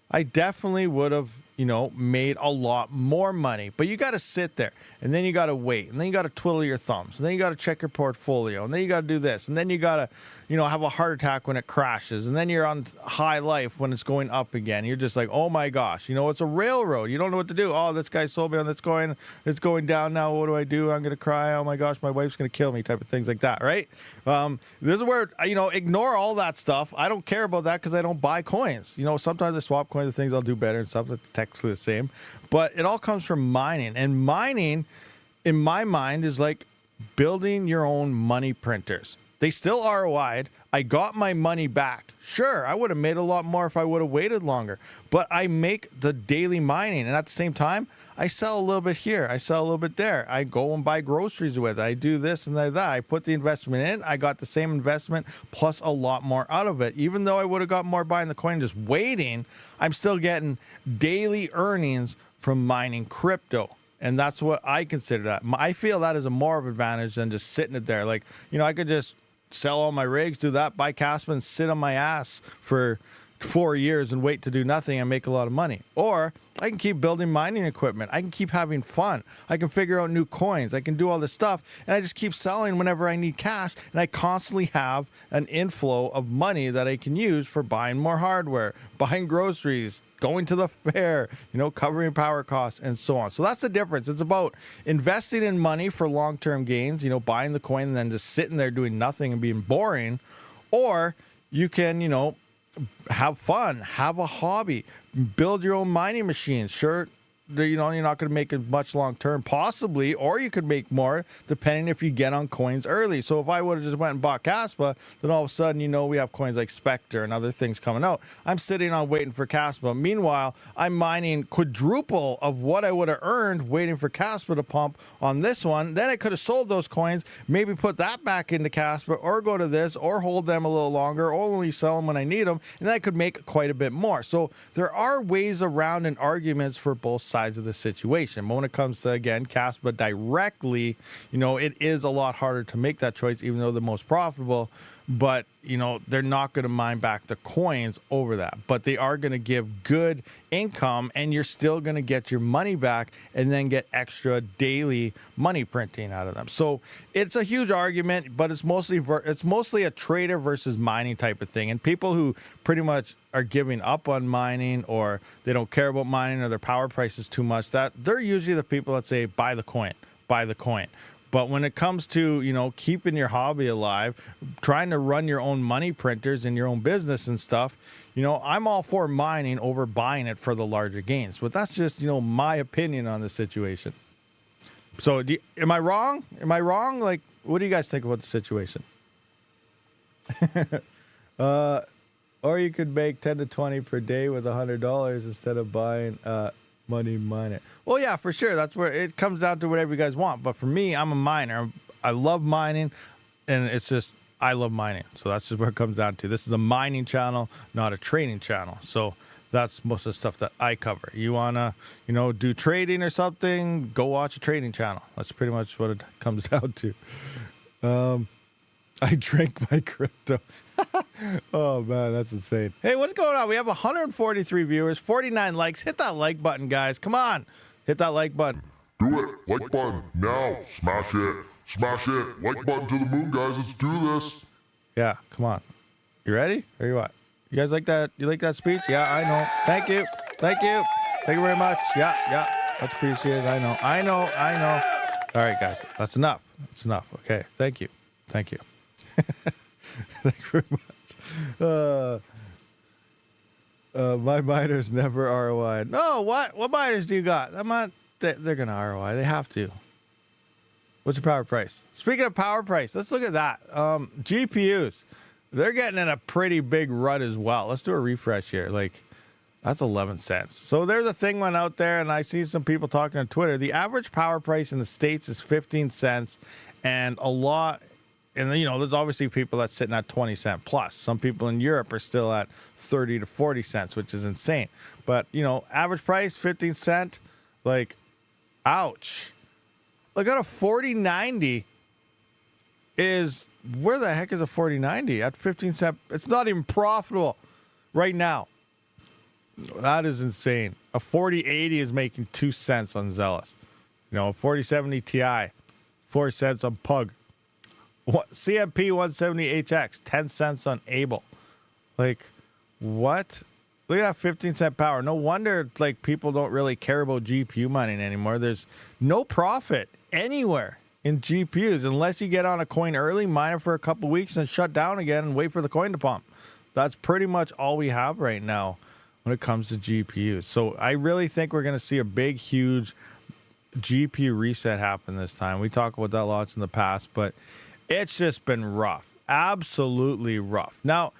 I definitely would have, made a lot more money. But you got to sit there, and then you got to wait, and then you got to twiddle your thumbs, and then you got to check your portfolio, and then you got to do this, and then you got to, have a heart attack when it crashes, and then you're on high life when it's going up again. You're just like, oh my gosh, it's a railroad. You don't know what to do. Oh, this guy sold me on this coin. It's going down now. What do? I'm going to cry. Oh my gosh, my wife's going to kill me, type of things like that, right? This is where, ignore all that stuff. I don't care about that because I don't buy coins. Sometimes I swap coins to things I'll do better and stuff that's technically the same. But it all comes from mining. And mining, in my mind, is like building your own money printers. They still ROI'd. I got my money back. Sure, I would have made a lot more if I would have waited longer. But I make the daily mining. And at the same time, I sell a little bit here. I sell a little bit there. I go and buy groceries with it. I do this and that. I put the investment in. I got the same investment plus a lot more out of it. Even though I would have got more buying the coin just waiting, I'm still getting daily earnings from mining crypto. And that's what I consider that. I feel that is a more of an advantage than just sitting it there. Like, I could just sell all my rigs, do that, buy Kaspa, and sit on my ass for 4 years and wait to do nothing and make a lot of money. Or I can keep building mining equipment. I can keep having fun. I can figure out new coins. I can do all this stuff. And I just keep selling whenever I need cash. And I constantly have an inflow of money that I can use for buying more hardware, buying groceries, going to the fair, covering power costs and so on. So that's the difference. It's about investing in money for long-term gains, buying the coin and then just sitting there doing nothing and being boring. Or you can, have fun, have a hobby, build your own mining machines. Sure, you're not going to make it much long term, possibly, or you could make more depending if you get on coins early. So if I would have just went and bought Kaspa, then all of a sudden, we have coins like Spectre and other things coming out. I'm sitting on waiting for Kaspa. Meanwhile, I'm mining quadruple of what I would have earned waiting for Kaspa to pump on this one. Then I could have sold those coins, maybe put that back into Kaspa, or go to this, or hold them a little longer, or only sell them when I need them, and then I could make quite a bit more. So there are ways around and arguments for both sides of the situation. But when it comes to, again, Kaspa directly, it is a lot harder to make that choice, even though the most profitable. But, they're not going to mine back the coins over that. But they are going to give good income, and you're still going to get your money back and then get extra daily money printing out of them. So it's a huge argument, but it's mostly a trader versus mining type of thing. And people who pretty much are giving up on mining, or they don't care about mining, or their power price is too much, that they're usually the people that say, buy the coin, buy the coin. But when it comes to, keeping your hobby alive, trying to run your own money printers and your own business and stuff, I'm all for mining over buying it for the larger gains. But that's just, my opinion on the situation. So am I wrong? Am I wrong? Like, what do you guys think about the situation? Or you could make 10 to 20 per day with $100 instead of buying money miner. Well, yeah, for sure. That's where it comes down to whatever you guys want. But for me, I'm a miner. I love mining, and it's just I love mining. So that's just where it comes down to. This is a mining channel, not a trading channel. So that's most of the stuff that I cover. You wanna, do trading or something? Go watch a trading channel. That's pretty much what it comes down to. I drank my crypto. Oh, man, that's insane. Hey, what's going on? We have 143 viewers, 49 likes. Hit that like button, guys. Come on. Hit that like button. Do it. Like button. Now. Smash it. Smash it. Like button to the moon, guys. Let's do this. Yeah, come on. You ready? Or you what? You guys like that? You like that speech? Yeah, I know. Thank you. Thank you. Thank you very much. Yeah. That's appreciated. I know. All right, guys. That's enough. That's enough. Okay. Thank you. Thank you very much. My miners never ROI. No, what miners do you got? They're gonna ROI. They have to. What's your power price? Speaking of power price, let's look at that. GPUs, they're getting in a pretty big rut as well. Let's do a refresh here. Like, that's 11 cents. So there's a thing went out there, and I see some people talking on Twitter. The average power price in the States is 15 cents, and a lot. And, there's obviously people that's sitting at 20 cent plus. Some people in Europe are still at 30 to 40 cents, which is insane. But, average price, 15 cent, like, ouch. Look at a 4090 is, where the heck is a 4090 at 15 cent? It's not even profitable right now. That is insane. A 4080 is making 2 cents on Zealous. A 4070 Ti, 4 cents on Pug. CMP 170HX, 10 cents on Able. Like, what? Look at that 15 cent power. No wonder, people don't really care about GPU mining anymore. There's no profit anywhere in GPUs unless you get on a coin early, mine it for a couple weeks, and shut down again and wait for the coin to pump. That's pretty much all we have right now when it comes to GPUs. So I really think we're going to see a big, huge GPU reset happen this time. We talked about that lots in the past, but it's just been rough. Absolutely rough. Now,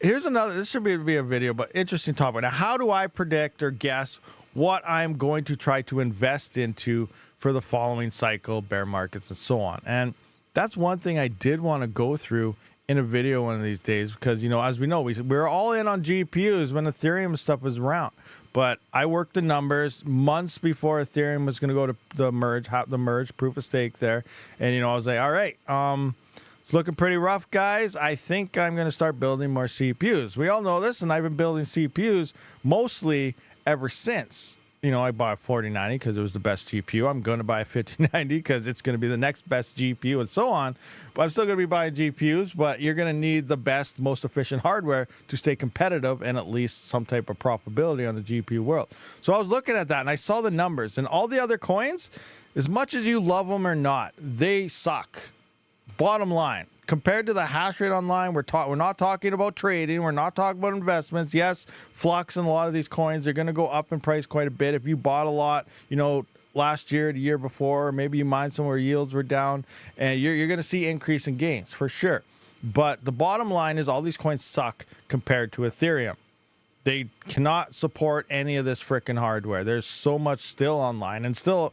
here's another, this should be a video, but interesting topic. Now, how do I predict or guess what I'm going to try to invest into for the following cycle, bear markets, and so on? And that's one thing I did want to go through in a video one of these days, because, as we know, we're all in on GPUs when Ethereum stuff was around. But I worked the numbers months before Ethereum was going to go to the merge proof of stake there. And, I was like, all right, it's looking pretty rough, guys. I think I'm going to start building more CPUs. We all know this, and I've been building CPUs mostly ever since. I bought a 4090 because it was the best GPU. I'm going to buy a 5090 because it's going to be the next best GPU and so on. But I'm still going to be buying GPUs, but you're going to need the best, most efficient hardware to stay competitive and at least some type of profitability on the GPU world. So I was looking at that, and I saw the numbers. And all the other coins, as much as you love them or not, they suck. Bottom line. Compared to the hash rate online, we're not talking about trading. We're not talking about investments. Yes, Flux and a lot of these coins are going to go up in price quite a bit. If you bought a lot, last year, the year before, or maybe you mined somewhere yields were down, and you're going to see increase in gains for sure. But the bottom line is all these coins suck compared to Ethereum. They cannot support any of this freaking hardware. There's so much still online, and still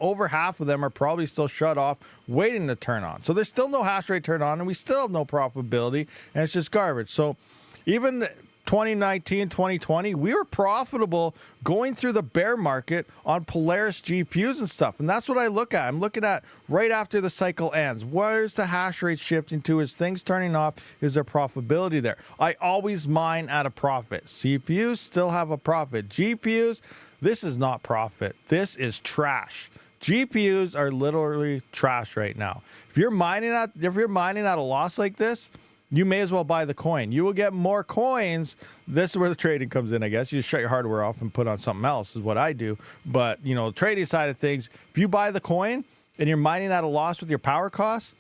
over half of them are probably still shut off, waiting to turn on. So there's still no hash rate turned on, and we still have no profitability, and it's just garbage. So even 2019, 2020, we were profitable going through the bear market on Polaris GPUs and stuff. And that's what I look at. I'm looking at right after the cycle ends. Where's the hash rate shifting to? Is things turning off? Is there profitability there? I always mine at a profit. CPUs still have a profit. GPUs, this is not profit. This is trash. GPUs are literally trash right now. If you're mining at a loss like this, you may as well buy the coin. You will get more coins. This is where the trading comes in, I guess. You just shut your hardware off and put on something else is what I do. But, the trading side of things, if you buy the coin and you're mining at a loss with your power costs,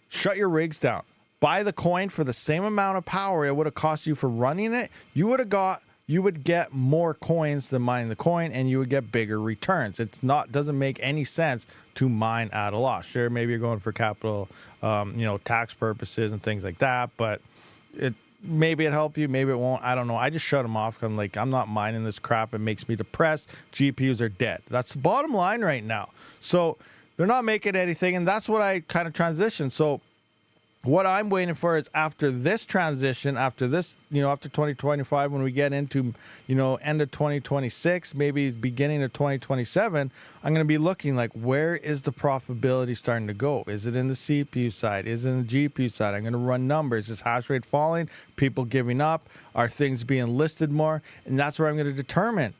shut your rigs down. Buy the coin for the same amount of power it would have cost you for running it. You would get more coins than mining the coin, and you would get bigger returns. Doesn't make any sense to mine at a loss. Sure, maybe you're going for capital, tax purposes and things like that, but maybe it help you, maybe it won't. I don't know. I just shut them off. I'm like, I'm not mining this crap. It makes me depressed. GPUs are dead. That's the bottom line right now. So they're not making anything, and that's what I kind of transitioned. So what I'm waiting for is after this transition, after this, after 2025, when we get into, end of 2026, maybe beginning of 2027, I'm going to be looking like, where is the profitability starting to go? Is it in the CPU side? Is it in the GPU side? I'm going to run numbers. Is hash rate falling? People giving up? Are things being listed more? And that's where I'm going to determine.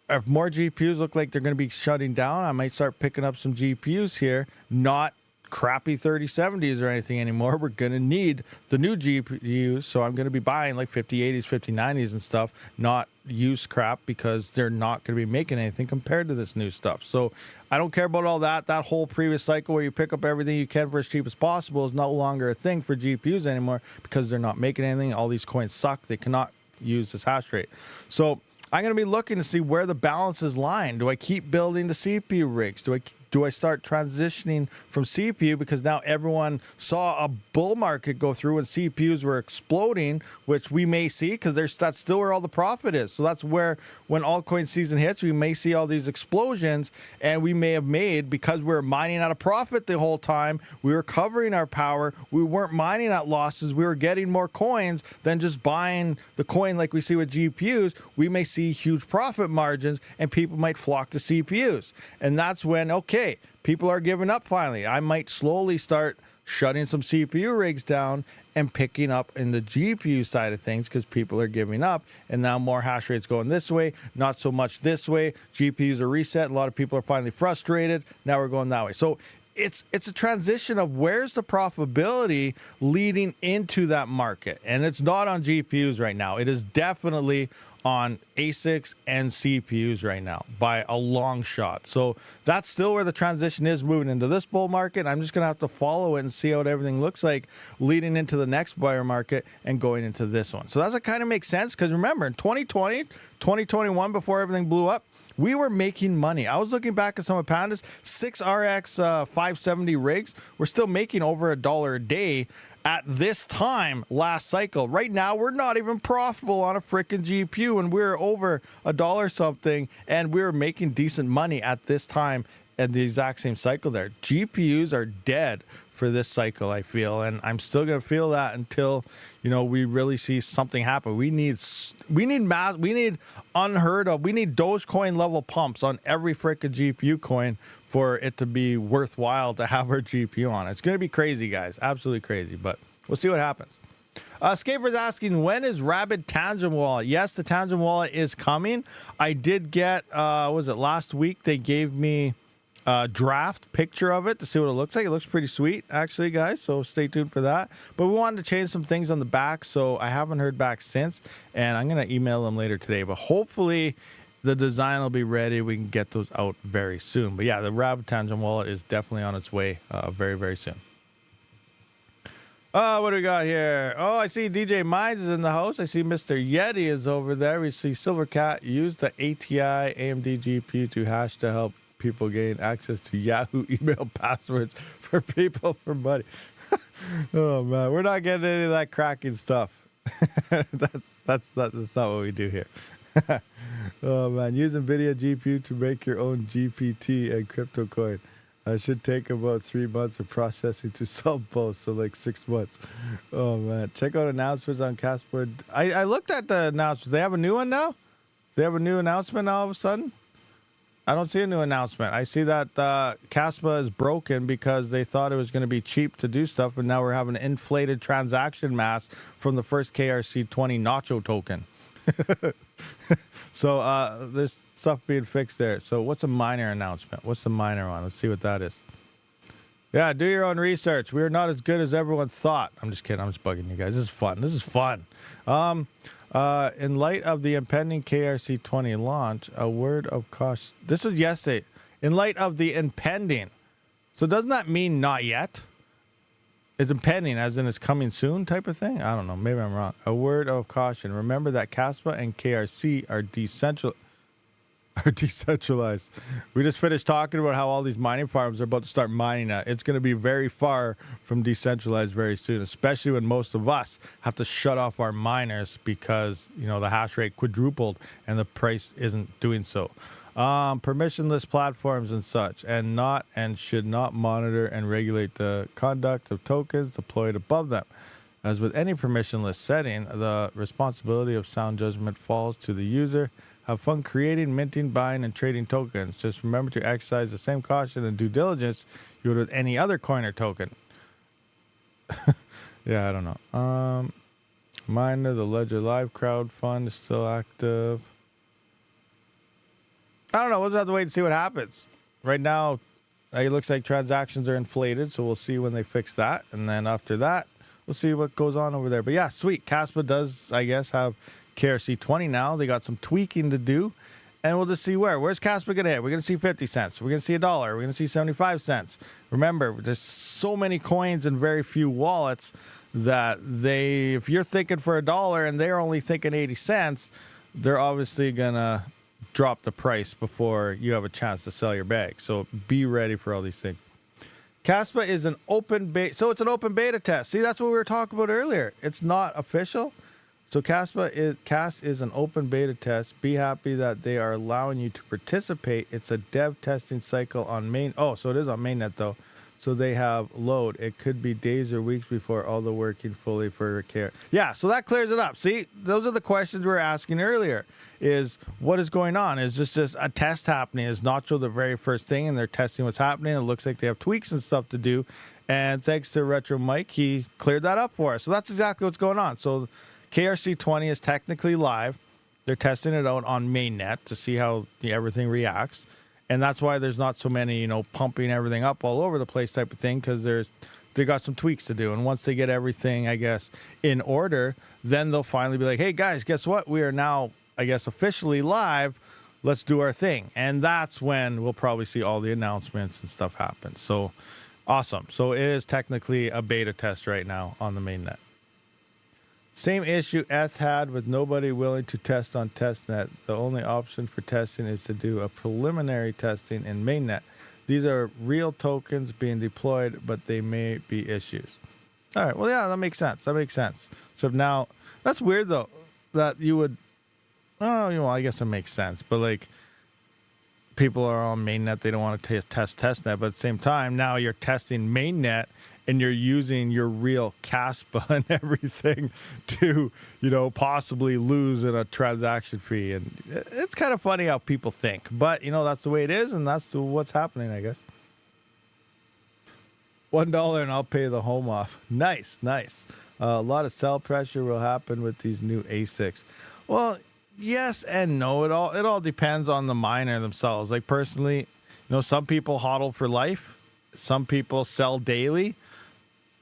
If more GPUs look like they're going to be shutting down, I might start picking up some GPUs here, not crappy 3070s or anything anymore. We're going to need the new GPUs, so I'm going to be buying like 5080s, 5090s and stuff, not used crap, because they're not going to be making anything compared to this new stuff. So I don't care about all that. That whole previous cycle where you pick up everything you can for as cheap as possible is no longer a thing for GPUs anymore, because they're not making anything. All these coins suck. They cannot use this hash rate. So I'm going to be looking to see where the balance is lying. Do I keep building the CPU rigs? Do I start transitioning from CPU, because now everyone saw a bull market go through and CPUs were exploding, which we may see, because that's still where all the profit is. So that's where, when altcoin season hits, we may see all these explosions, and we may have made, because we were mining at a profit the whole time, we were covering our power, we weren't mining at losses, we were getting more coins than just buying the coin like we see with GPUs. We may see huge profit margins, and people might flock to CPUs. And that's when, okay, people are giving up finally. I might slowly start shutting some CPU rigs down and picking up in the GPU side of things, because people are giving up, and now more hash rates going this way, not so much this way. GPUs are reset. A lot of people are finally frustrated. Now we're going that way. So it's a transition of where's the profitability leading into that market. And it's not on GPUs right now. It is definitely on ASICs and CPUs right now by a long shot. So that's still where the transition is moving into this bull market. I'm just going to have to follow it and see what everything looks like leading into the next buyer market and going into this one. So that kind of makes sense, because remember, in 2020, 2021, before everything blew up, we were making money. I was looking back at some of Panda's 6 RX 570 rigs. We're still making over $1 a day at this time last cycle. Right now, we're not even profitable on a freaking GPU, and we're over $1 something, and we're making decent money at this time at the exact same cycle there. GPUs are dead for this cycle, I feel, and I'm still gonna feel that until we really see something happen. We need unheard of. We need Dogecoin level pumps on every freaking GPU coin for it to be worthwhile to have our GPU on. It's gonna be crazy, guys, absolutely crazy. But we'll see what happens. Scaper's asking, when is Rabid Tangent Wallet? Yes, the Tangent Wallet is coming. I did get, was it last week? They gave me draft picture of it to see what it looks like. It looks pretty sweet, actually, guys, so stay tuned for that. But we wanted to change some things on the back, so I haven't heard back since, and I'm going to email them later today. But hopefully the design will be ready. We can get those out very soon. But yeah, the Rabid Tangent Wallet is definitely on its way very, very soon. What do we got here? Oh, I see DJ Minds is in the house. I see Mr. Yeti is over there. We see Silvercat use the ATI AMD GPU to hash to help people gain access to Yahoo email passwords for people for money. Oh man, we're not getting any of that cracking stuff. that's not what we do here. Oh man, use NVIDIA GPU to make your own GPT and crypto coin. I should take about 3 months of processing to sell both, so like 6 months. Oh man, check out announcements on Kaspa. I looked at the announcement. They have a new one now? They have a new announcement now all of a sudden? I don't see a new announcement. I see that Kaspa is broken because they thought it was going to be cheap to do stuff, and now we're having an inflated transaction mass from the first KRC20 Nacho token. So there's stuff being fixed there. So what's a miner announcement? What's the miner on? Let's see what that is. Yeah, do your own research. We are not as good as everyone thought. I'm just kidding. I'm just bugging you guys. This is fun. This is fun. In light of the impending KRC20 launch, a word of caution. This was yesterday. In light of the impending. So doesn't that mean not yet? Is impending as in it's coming soon type of thing? I don't know. Maybe I'm wrong. A word of caution. Remember that Kaspa and KRC are decentral. are decentralized. We just finished talking about how all these mining farms are about to start mining at. It's going to be very far from decentralized very soon, especially when most of us have to shut off our miners because, the hash rate quadrupled and the price isn't doing so. Permissionless platforms and such, and should not monitor and regulate the conduct of tokens deployed above them. As with any permissionless setting, the responsibility of sound judgment falls to the user. Have fun creating, minting, buying, and trading tokens. Just remember to exercise the same caution and due diligence you would with any other coin or token. Yeah, I don't know. Miner, the Ledger Live crowd fund is still active. I don't know. We'll just have to wait and see what happens. Right now, it looks like transactions are inflated, so we'll see when they fix that. And then after that, we'll see what goes on over there. But yeah, sweet. Kaspa does, I guess, have KRC20 now. They got some tweaking to do. And we'll just see where's Kaspa going to hit? We're going to see 50 cents. We're going to see $1. We're going to see 75 cents. Remember, there's so many coins and very few wallets that if you're thinking for $1 and they're only thinking 80 cents, they're obviously going to drop the price before you have a chance to sell your bag. So be ready for all these things. Kaspa is an open beta. So it's an open beta test. See, that's what we were talking about earlier. It's not official. So Kas is an open beta test. Be happy that they are allowing you to participate. It's a dev testing cycle on main. Oh, so it is on mainnet though. So they have load. It could be days or weeks before all the working fully for care. Yeah, so that clears it up. See, those are the questions we were asking earlier. Is what is going on? Is this just a test happening? Is Nacho the very first thing and they're testing what's happening? It looks like they have tweaks and stuff to do. And thanks to Retro Mike, he cleared that up for us. So that's exactly what's going on. So KRC20 is technically live. They're testing it out on mainnet to see how everything reacts. And that's why there's not so many, pumping everything up all over the place type of thing, because they got some tweaks to do. And once they get everything, I guess, in order, then they'll finally be like, hey, guys, guess what? We are now, I guess, officially live. Let's do our thing. And that's when we'll probably see all the announcements and stuff happen. So awesome. So it is technically a beta test right now on the mainnet. Same issue ETH had with nobody willing to test on testnet. The only option for testing is to do a preliminary testing in mainnet. These are real tokens being deployed, but they may be issues. All right. Well, yeah, that makes sense. So now, that's weird though, that you would. Oh, I guess it makes sense. But people are on mainnet, they don't want to test testnet, but at the same time, now you're testing mainnet. And you're using your real Kaspa and everything to, possibly lose in a transaction fee. And it's kind of funny how people think. But, that's the way it is, and that's what's happening, I guess. $1 and I'll pay the home off. Nice. A lot of sell pressure will happen with these new ASICs. Well, yes and no. It all depends on the miner themselves. Like, personally, some people hodl for life. Some people sell daily.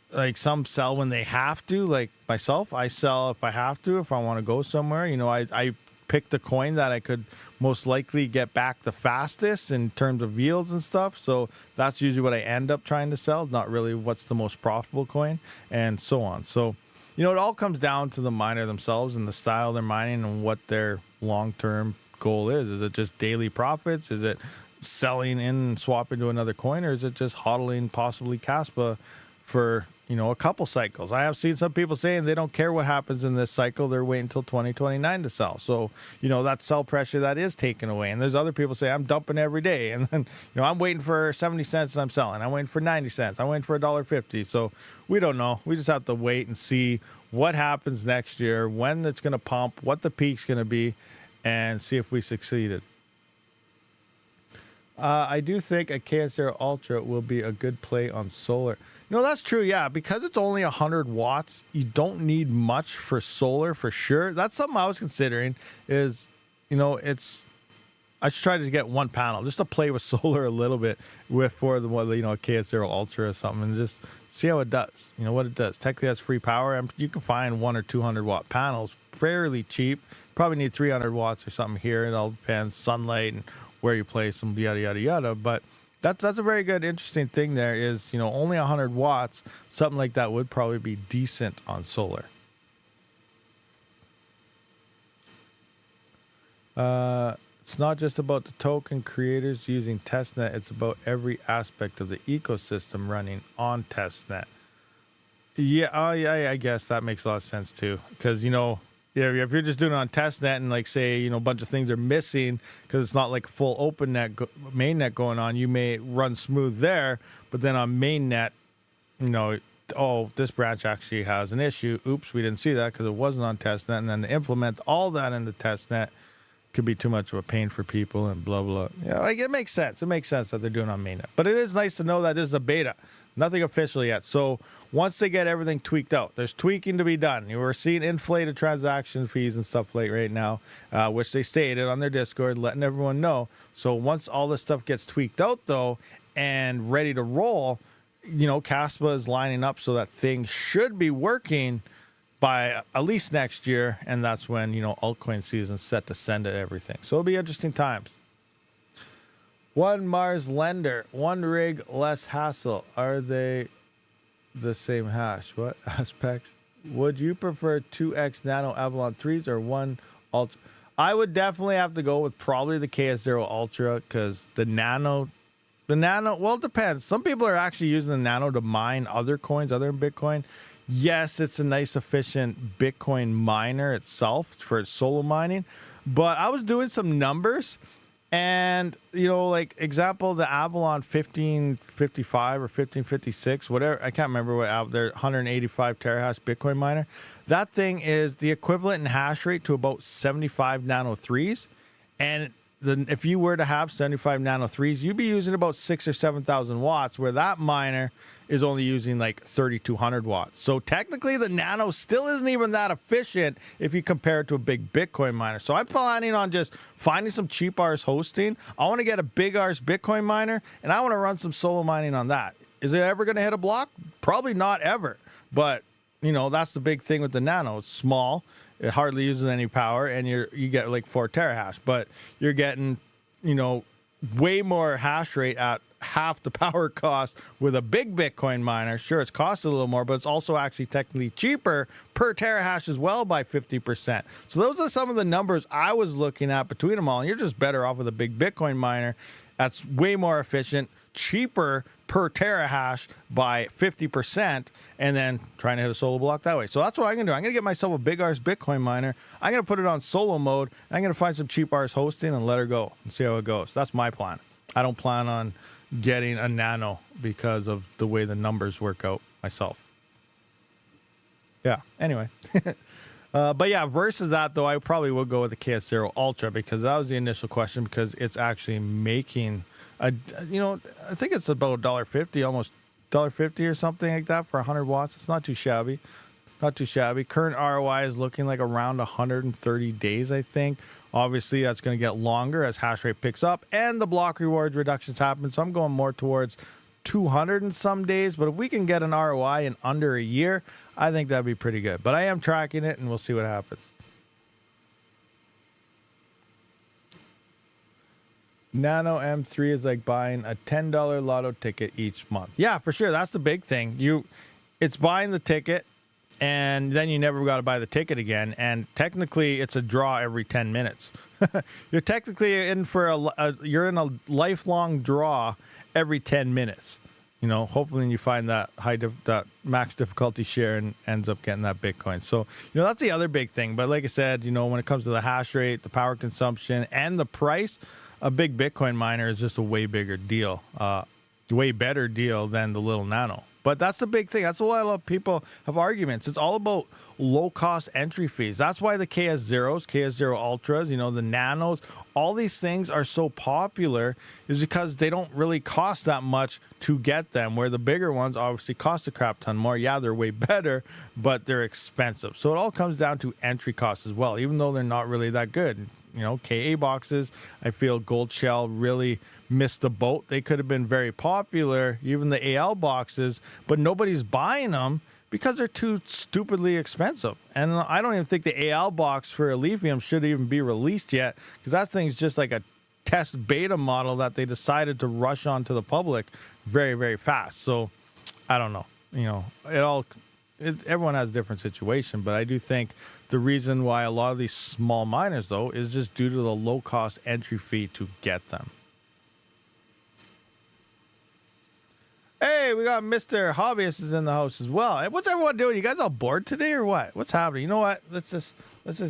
Like, some sell when they have to. Like myself, I sell if I have to, if I want to go somewhere. I pick the coin that I could most likely get back the fastest in terms of yields and stuff. So that's usually what I end up trying to sell, not really what's the most profitable coin, and so on. So, it all comes down to the miner themselves and the style they're mining and what their long-term goal is. Is it just daily profits? Is it selling in and swapping to another coin? Or is it just hodling possibly Kaspa for a couple cycles? I have seen some people saying they don't care what happens in this cycle. They're waiting until 2029 to sell. So, that sell pressure that is taken away. And there's other people say, I'm dumping every day. And then, I'm waiting for 70 cents and I'm selling. I'm waiting for 90 cents. I'm waiting for $1.50. So we don't know. We just have to wait and see what happens next year, when it's going to pump, what the peak's going to be, and see if we succeeded. I do think a KSR Ultra will be a good play on solar. That's true, yeah. Because it's only 100 watts, you don't need much for solar for sure. That's something I was considering is, I should try to get one panel just to play with solar a little bit for the a KSR Ultra or something, and just see how it does. What it does. Technically, that's free power. And you can find 100 or 200 watt panels fairly cheap. Probably need 300 watts or something here. It all depends, sunlight and where you place them, yada yada yada. But that's a very good, interesting thing. There is only 100 watts. Something like that would probably be decent on solar. It's not just about the token creators using testnet. It's about every aspect of the ecosystem running on testnet. Yeah, I guess that makes a lot of sense too. Because, you know, yeah, if you're just doing it on testnet and like say, you know, a bunch of things are missing because it's not like full open net, mainnet going on, you may run smooth there. But then on mainnet, you know, oh, this branch actually has an issue. Oops, we didn't see that because it wasn't on testnet. And then to implement all that into testnet could be too much of a pain for people and blah, blah. Yeah, like it makes sense. It makes sense that they're doing it on mainnet. But it is nice to know that this is a beta. Nothing official yet. So once they get everything tweaked out, there's tweaking to be done. You were seeing inflated transaction fees and stuff like right now, which they stated on their Discord, letting everyone know. So once all this stuff gets tweaked out, though, and ready to roll, you know, Kaspa is lining up so that things should be working by at least next year. And that's when, you know, altcoin season's set to send at everything. So it'll be interesting times. One Mars lender, one rig, less hassle. Are they the same hash? What aspects? Would you prefer 2x Nano Avalon 3s or one Ultra? I would definitely have to go with probably the KS0 Ultra because the Nano, well, it depends. Some people are actually using the Nano to mine other coins other than Bitcoin. Yes, it's a nice, efficient Bitcoin miner itself for its solo mining. But I was doing some numbers. And, you know, like example, the Avalon 1555 or 1556, whatever, I can't remember what, they're 185 terahash Bitcoin miner. That thing is the equivalent in hash rate to about 75 Nano 3s. And then if you were to have 75 Nano 3s, you'd be using about 6,000 or 7,000 watts, where that miner is only using like 3,200 watts. So technically the Nano still isn't even that efficient if you compare it to a big Bitcoin miner. So I'm planning on just finding some cheap Rs hosting. I want to get a big Rs Bitcoin miner and I want to run some solo mining on that. Is it ever going to hit a block? Probably not ever. But, you know, that's the big thing with the Nano. It's small. It hardly uses any power and you get like 4 terahash, but you're getting, you know, way more hash rate at half the power cost with a big Bitcoin miner. Sure, it's cost a little more, but it's also actually technically cheaper per terahash as well by 50%. So those are some of the numbers I was looking at between them all. And you're just better off with a big Bitcoin miner that's way more efficient, cheaper per terahash by 50%, and then trying to hit a solo block that way. So that's what I'm going to do. I'm going to get myself a big Rs Bitcoin miner. I'm going to put it on solo mode. I'm going to find some cheap Rs hosting and let her go and see how it goes. That's my plan. I don't plan on getting a Nano because of the way the numbers work out myself. Yeah, anyway. But yeah, versus that, though, I probably would go with the KS0 Ultra because that was the initial question, because it's actually making you know, I think it's about $1.50, almost $1.50 or something like that for 100 watts. It's not too shabby. Not too shabby. Current ROI is looking like around 130 days, I think. Obviously, that's going to get longer as hash rate picks up and the block rewards reductions happen. So I'm going more towards 200 and some days. But if we can get an ROI in under a year, I think that'd be pretty good. But I am tracking it, and we'll see what happens. Nano M3 is like buying a $10 lotto ticket each month. Yeah, for sure. That's the big thing. It's buying the ticket, and then you never got to buy the ticket again. And technically, it's a draw every 10 minutes. You're technically in for you're in a lifelong draw every 10 minutes. You know, hopefully you find that that max difficulty share and ends up getting that Bitcoin. So, you know, that's the other big thing. But like I said, you know, when it comes to the hash rate, the power consumption, and the price, a big Bitcoin miner is just a way bigger deal, way better deal than the little Nano. But that's the big thing. That's why a lot of people have arguments. It's all about low-cost entry fees. That's why the KS0s, KS0 Ultras, you know, the Nanos, all these things are so popular is because they don't really cost that much to get them, where the bigger ones obviously cost a crap ton more. Yeah, they're way better, but they're expensive. So it all comes down to entry costs as well, even though they're not really that good. You know, KA boxes, I feel Gold Shell really missed the boat. They could have been very popular, even the AL boxes, but nobody's buying them because they're too stupidly expensive. And I don't even think the AL box for Lithium should even be released yet, because that thing's just like a test beta model that they decided to rush onto the public very, very fast. So I don't know. You know, it all everyone has a different situation, but I do think the reason why a lot of these small miners, though, is just due to the low-cost entry fee to get them. Hey, we got Mr. Hobbyist is in the house as well. Hey, what's everyone doing? You guys all bored today or what? What's happening? You know what? Let's just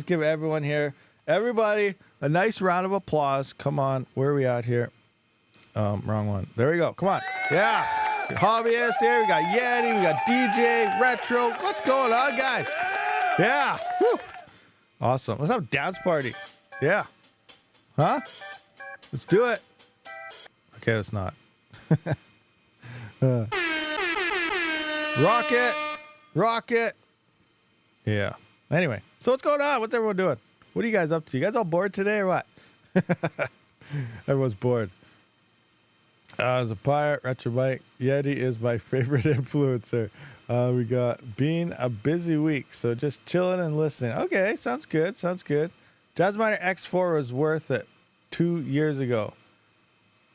give everyone here, everybody, a nice round of applause. Come on, where are we at here? Wrong one. There we go. Come on. Yeah. Hobbyist here. We got Yeti. We got DJ Retro. What's going on, guys? Yeah. Woo. Awesome. Let's have a dance party. Yeah. Huh? Let's do it. Okay, let's not. Rocket. Yeah. Anyway, so what's going on? What's everyone doing? What are you guys up to? You guys all bored today or what? Everyone's bored. As a pirate, Retro Bike, Yeti is my favorite influencer. We got being a busy week, so just chilling and listening. Okay, sounds good. Jazzminer X4 was worth it 2 years ago.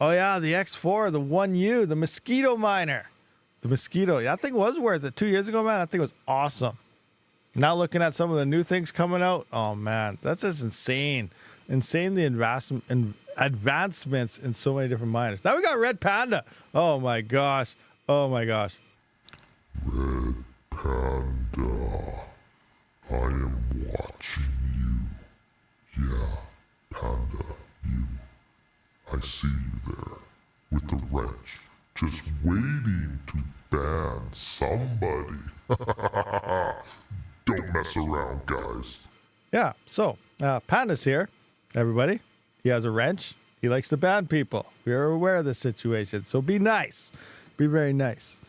Oh yeah, the X4, the 1U, the mosquito miner. The mosquito. Yeah, that thing was worth it 2 years ago, man. That thing was awesome. Now looking at some of the new things coming out. Oh man, that's just insane. Insane the advancements in so many different miners. Now we got Red Panda. Oh my gosh. Red Panda, I am watching you. Yeah, Panda, you. I see you there, with the wrench, just waiting to ban somebody. Don't mess around, guys. Yeah, so Panda's here, everybody. He has a wrench. He likes to ban people. We are aware of the situation, so be nice. Be very nice.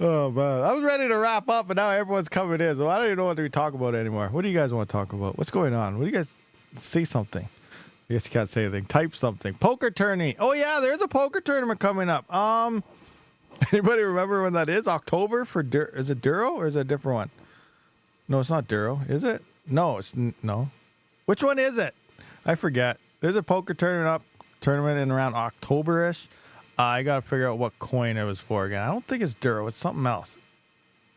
Oh, man. I was ready to wrap up, but now everyone's coming in, so I don't even know what to talk about anymore. What do you guys want to talk about? What's going on? What do you guys say something? I guess you can't say anything. Type something. Poker tourney. Oh, yeah, there's a poker tournament coming up. Anybody remember when that is? October for is it Duro or is it a different one? No, it's not Duro, is it? No, it's no. Which one is it? I forget. There's a poker tournament in around October-ish. I got to figure out what coin it was for again. I don't think it's Duro. It's something else.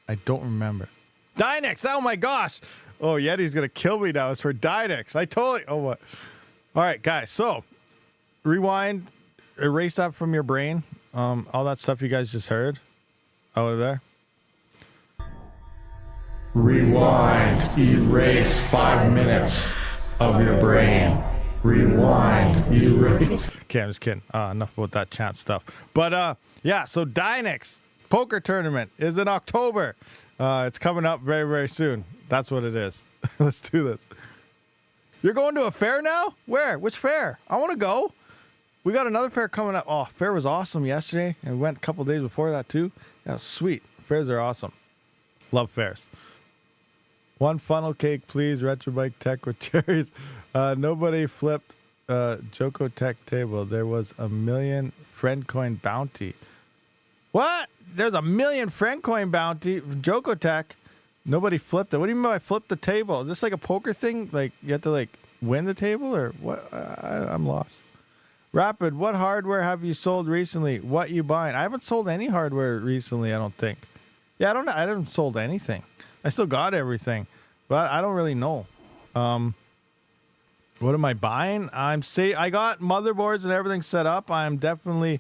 I don't remember. Dynex. Oh, my gosh. Oh, Yeti's going to kill me now. It's for Dynex. Oh, what? All right, guys. So, rewind. Erase that from your brain. All that stuff you guys just heard over there. Rewind. Erase 5 minutes of your brain. Rewind. Erase. Okay, I'm just kidding. Enough about that chant stuff. But yeah, so Dynex poker tournament is in October. It's coming up very, very soon. That's what it is. Let's do this. You're going to a fair now? Where? Which fair? I want to go. We got another fair coming up. Oh, fair was awesome yesterday. And we went a couple days before that too. Yeah, sweet. Fairs are awesome. Love fairs. One funnel cake, please. Retro Bike Tech with cherries. Nobody flipped Joko Tech table. There was a million friend coin bounty. What? There's a million friend coin bounty from Joko Tech. Nobody flipped it. What do you mean by flip the table? Is this like a poker thing? Like you have to like win the table or what? I'm lost. Rabid, what hardware have you sold recently? What you buying? I haven't sold any hardware recently, I don't think. Yeah, I don't know. I haven't sold anything. I still got everything, but I don't really know. What am I buying? I got motherboards and everything set up. I'm definitely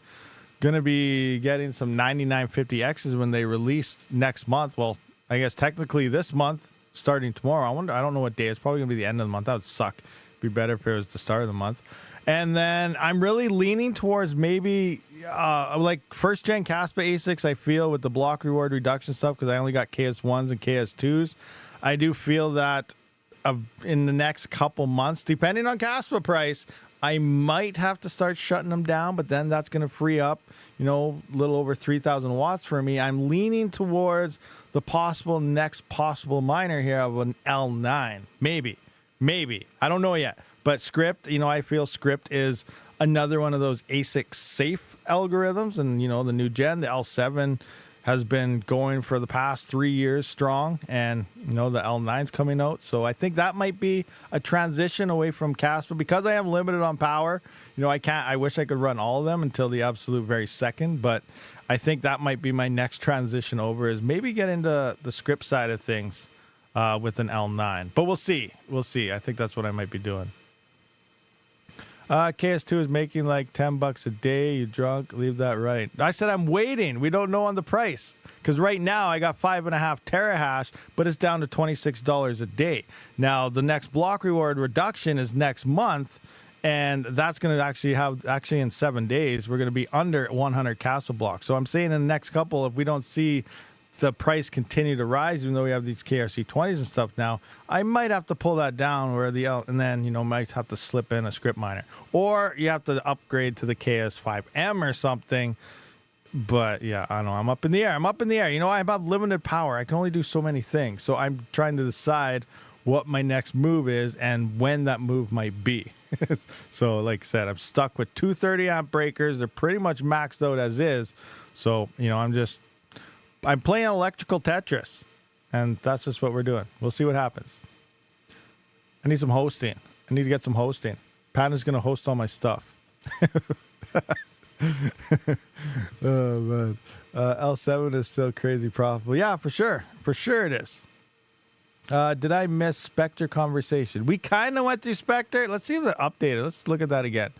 going to be getting some 9950Xs when they release next month. Well, I guess technically this month, starting tomorrow. I don't know what day. It's probably going to be the end of the month. That would suck. It'd be better if it was the start of the month. And then I'm really leaning towards maybe like first gen Kaspa ASICs, I feel, with the block reward reduction stuff, because I only got KS1s and KS2s. I do feel that in the next couple months, depending on Kaspa price, I might have to start shutting them down, but then that's going to free up, a little over 3,000 watts for me. I'm leaning towards the next possible miner here of an L9. Maybe. I don't know yet. But Script, I feel Script is another one of those ASIC safe algorithms. And, the new gen, the L7 has been going for the past 3 years strong. And, the L9's coming out. So I think that might be a transition away from Kaspa. Because I am limited on power, I wish I could run all of them until the absolute very second. But I think that might be my next transition over, is maybe get into the script side of things with an L9. But we'll see. We'll see. I think that's what I might be doing. KS2 is making like $10 a day. You drunk? Leave that right. I said I'm waiting. We don't know on the price. Because right now I got 5.5 terahash, but it's down to $26 a day. Now, the next block reward reduction is next month. And that's going to actually in 7 days, we're going to be under 100 Kaspa blocks. So I'm saying in the next couple, if we don't see the price continue to rise, even though we have these KRC20s and stuff now, I might have to pull that down and then, might have to slip in a script miner. Or you have to upgrade to the KS5M or something. But yeah, I don't know. I'm up in the air. I have limited power. I can only do so many things. So I'm trying to decide what my next move is and when that move might be. So like I said, I'm stuck with 230 amp breakers. They're pretty much maxed out as is. So, I'm playing electrical Tetris, and that's just what we're doing. We'll see what happens. I need some hosting. I need to get some hosting. Panda's going to host all my stuff. Oh, man. L7 is still crazy profitable. Yeah, for sure. For sure it is. Did I miss Spectre conversation? We kind of went through Spectre. Let's see if they're updated. Let's look at that again.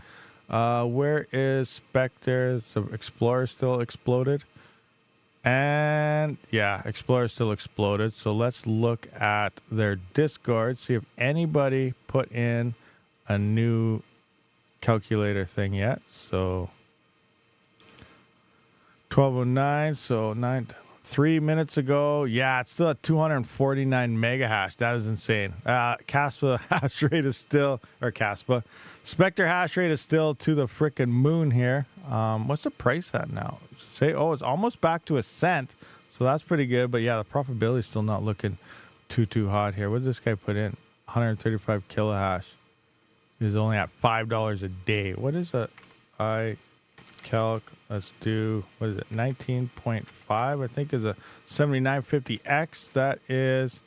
Where is Spectre? So Explorer still exploded. And yeah, Explorer still exploded. So let's look at their Discord, see if anybody put in a new calculator thing yet. So 1209, so 3 minutes ago. Yeah, it's still at 249 mega hash. That is insane. Kaspa hash rate is still, or Kaspa. Spectre hash rate is still to the frickin' moon here. What's the price at now? It's almost back to a cent. So that's pretty good. But yeah, the profitability is still not looking too hot here. What did this guy put in? 135 kilohash. He's only at $5 a day. What is that? Calc, let's do, what is it, 19.5 I think is a 7950X. That is,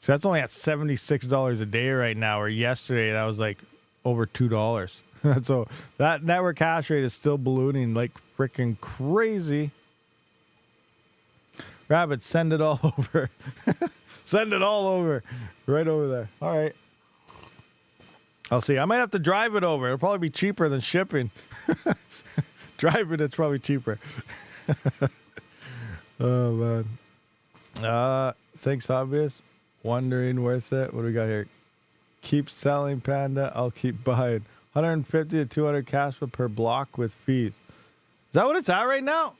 so that's only at $76 a day right now, or yesterday that was like over $2. So that network hash rate is still ballooning like freaking crazy. Rabid, send it all over. Send it all over. Right over there. All right. I'll see. I might have to drive it over. It'll probably be cheaper than shipping. Driving, it's probably cheaper. Oh, man. Thanks, Obvious. Wondering, worth it. What do we got here? Keep selling, Panda. I'll keep buying. 150 to 200 Kaspa per block with fees. Is that what it's at right now?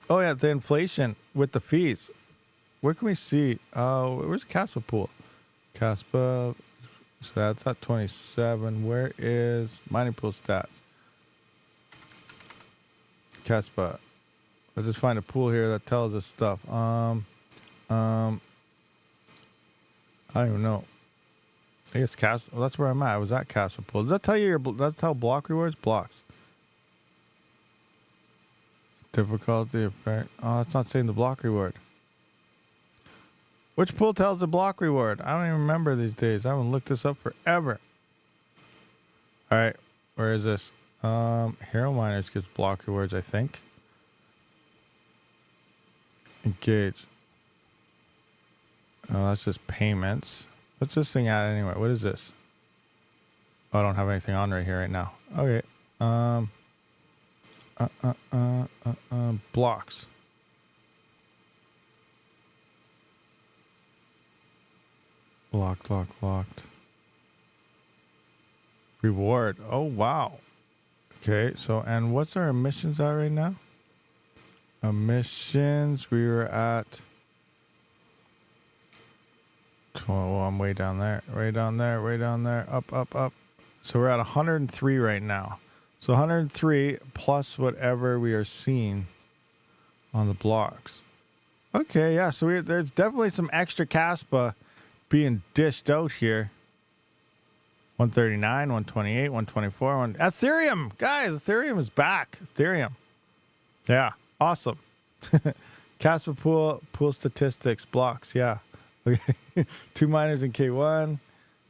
Oh, yeah, the inflation with the fees. Where can we see? Where's the Kaspa pool? Kaspa. So that's at 27. Where is mining pool stats? Kaspa. Let's just find a pool here that tells us stuff. I don't even know. I guess Kaspa. Well, that's where I'm at. I was at Kaspa pool. Does that tell you that's how block rewards? Blocks. Difficulty effect. Oh, that's not saying the block reward. Which pool tells the block reward? I don't even remember these days. I haven't looked this up forever. All right. Where is this? Hero Miners gives block rewards, I think. Engage. Oh, that's just payments. What's this thing at anyway? What is this? Oh, I don't have anything on right here right now. Okay. Blocks. Locked. Reward. Oh, wow. Okay, so, and what's our emissions at right now? Emissions, we were at... Oh, I'm way down there. Way down there. Up. So we're at 103 right now. So 103 plus whatever we are seeing on the blocks. Okay, yeah, so there's definitely some extra Kaspa being dished out here. 139, 128, 124. Ethereum, guys, Ethereum is back. Ethereum. Yeah, awesome. Kaspa pool statistics, blocks, yeah. Okay. 2 miners in K1.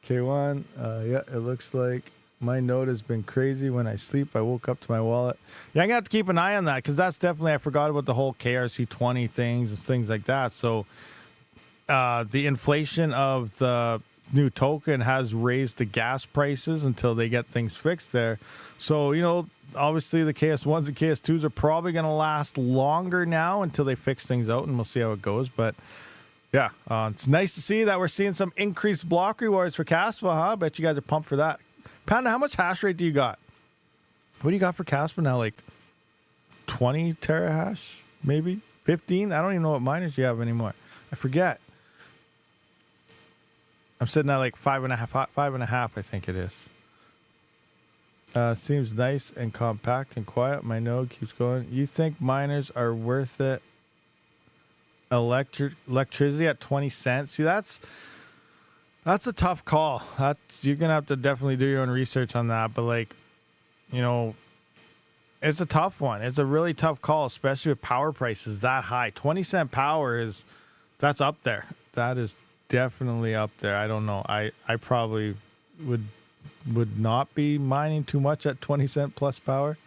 Yeah, it looks like My node has been crazy. When I sleep, I woke up to my wallet. Yeah, I'm gonna have to keep an eye on that because that's definitely, I forgot about the whole KRC20 things and things like that. So the inflation of the new token has raised the gas prices until they get things fixed there. So, you know, obviously the KS1s and KS2s are probably going to last longer now until they fix things out, and we'll see how it goes. But yeah, it's nice to see that we're seeing some increased block rewards for Kaspa, huh? I bet you guys are pumped for that. Panda, how much hash rate do you got? What do you got for Kaspa now? Like 20 terahash, maybe 15? I don't even know what miners you have anymore. I forget. I'm sitting at like 5.5, I think it is. Seems nice and compact and quiet. My node keeps going. You think miners are worth it? Electricity at 20 cents. See, that's a tough call. You're gonna have to definitely do your own research on that. But like, you know, it's a tough one. It's a really tough call, especially with power prices that high. 20-cent power that's up there. That is definitely up there. I don't know. I probably would not be mining too much at 20-cent plus power.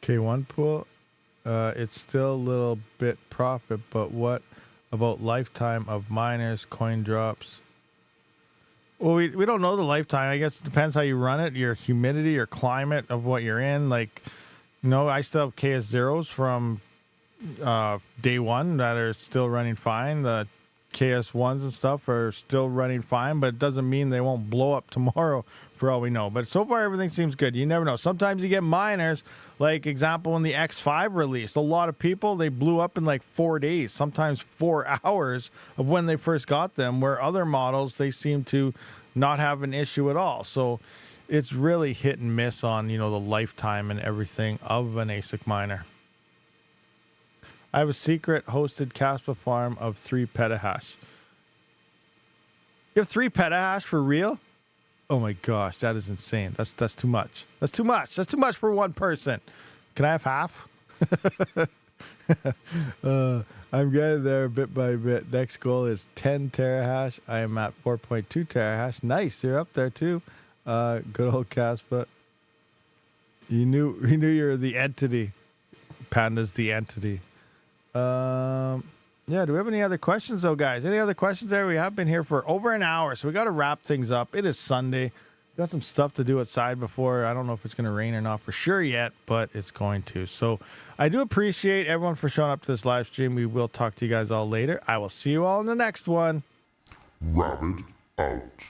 K1 pool, it's still a little bit profit, but what about lifetime of miners, coin drops? Well, we don't know the lifetime. I guess it depends how you run it, your humidity, your climate of what you're in. Like, you know, I still have KS zeros from day one that are still running fine. The KS1s and stuff are still running fine, but it doesn't mean they won't blow up tomorrow for all we know. But so far, everything seems good. You never know. Sometimes you get miners, like example, when the X5 released, a lot of people, they blew up in like 4 days, sometimes 4 hours of when they first got them, where other models, they seem to not have an issue at all. So it's really hit and miss on, you know, the lifetime and everything of an ASIC miner. I have a secret hosted Kaspa farm of 3 petahash. You have 3 petahash for real? Oh my gosh, that is insane. That's too much. That's too much. That's too much for one person. Can I have half? I'm getting there bit by bit. Next goal is 10 terahash. I am at 4.2 terahash. Nice, you're up there too. Good old Kaspa. You knew you're the entity. Panda's the entity. Yeah, do we have any other questions though, guys? Any other questions there? We have been here for over an hour, so we got to wrap things up. It is Sunday. Got some stuff to do outside before. I don't know if it's going to rain or not for sure yet, but it's going to. So I do appreciate everyone for showing up to this live stream. We will talk to you guys all later. I will see you all in the next one. Rabid out.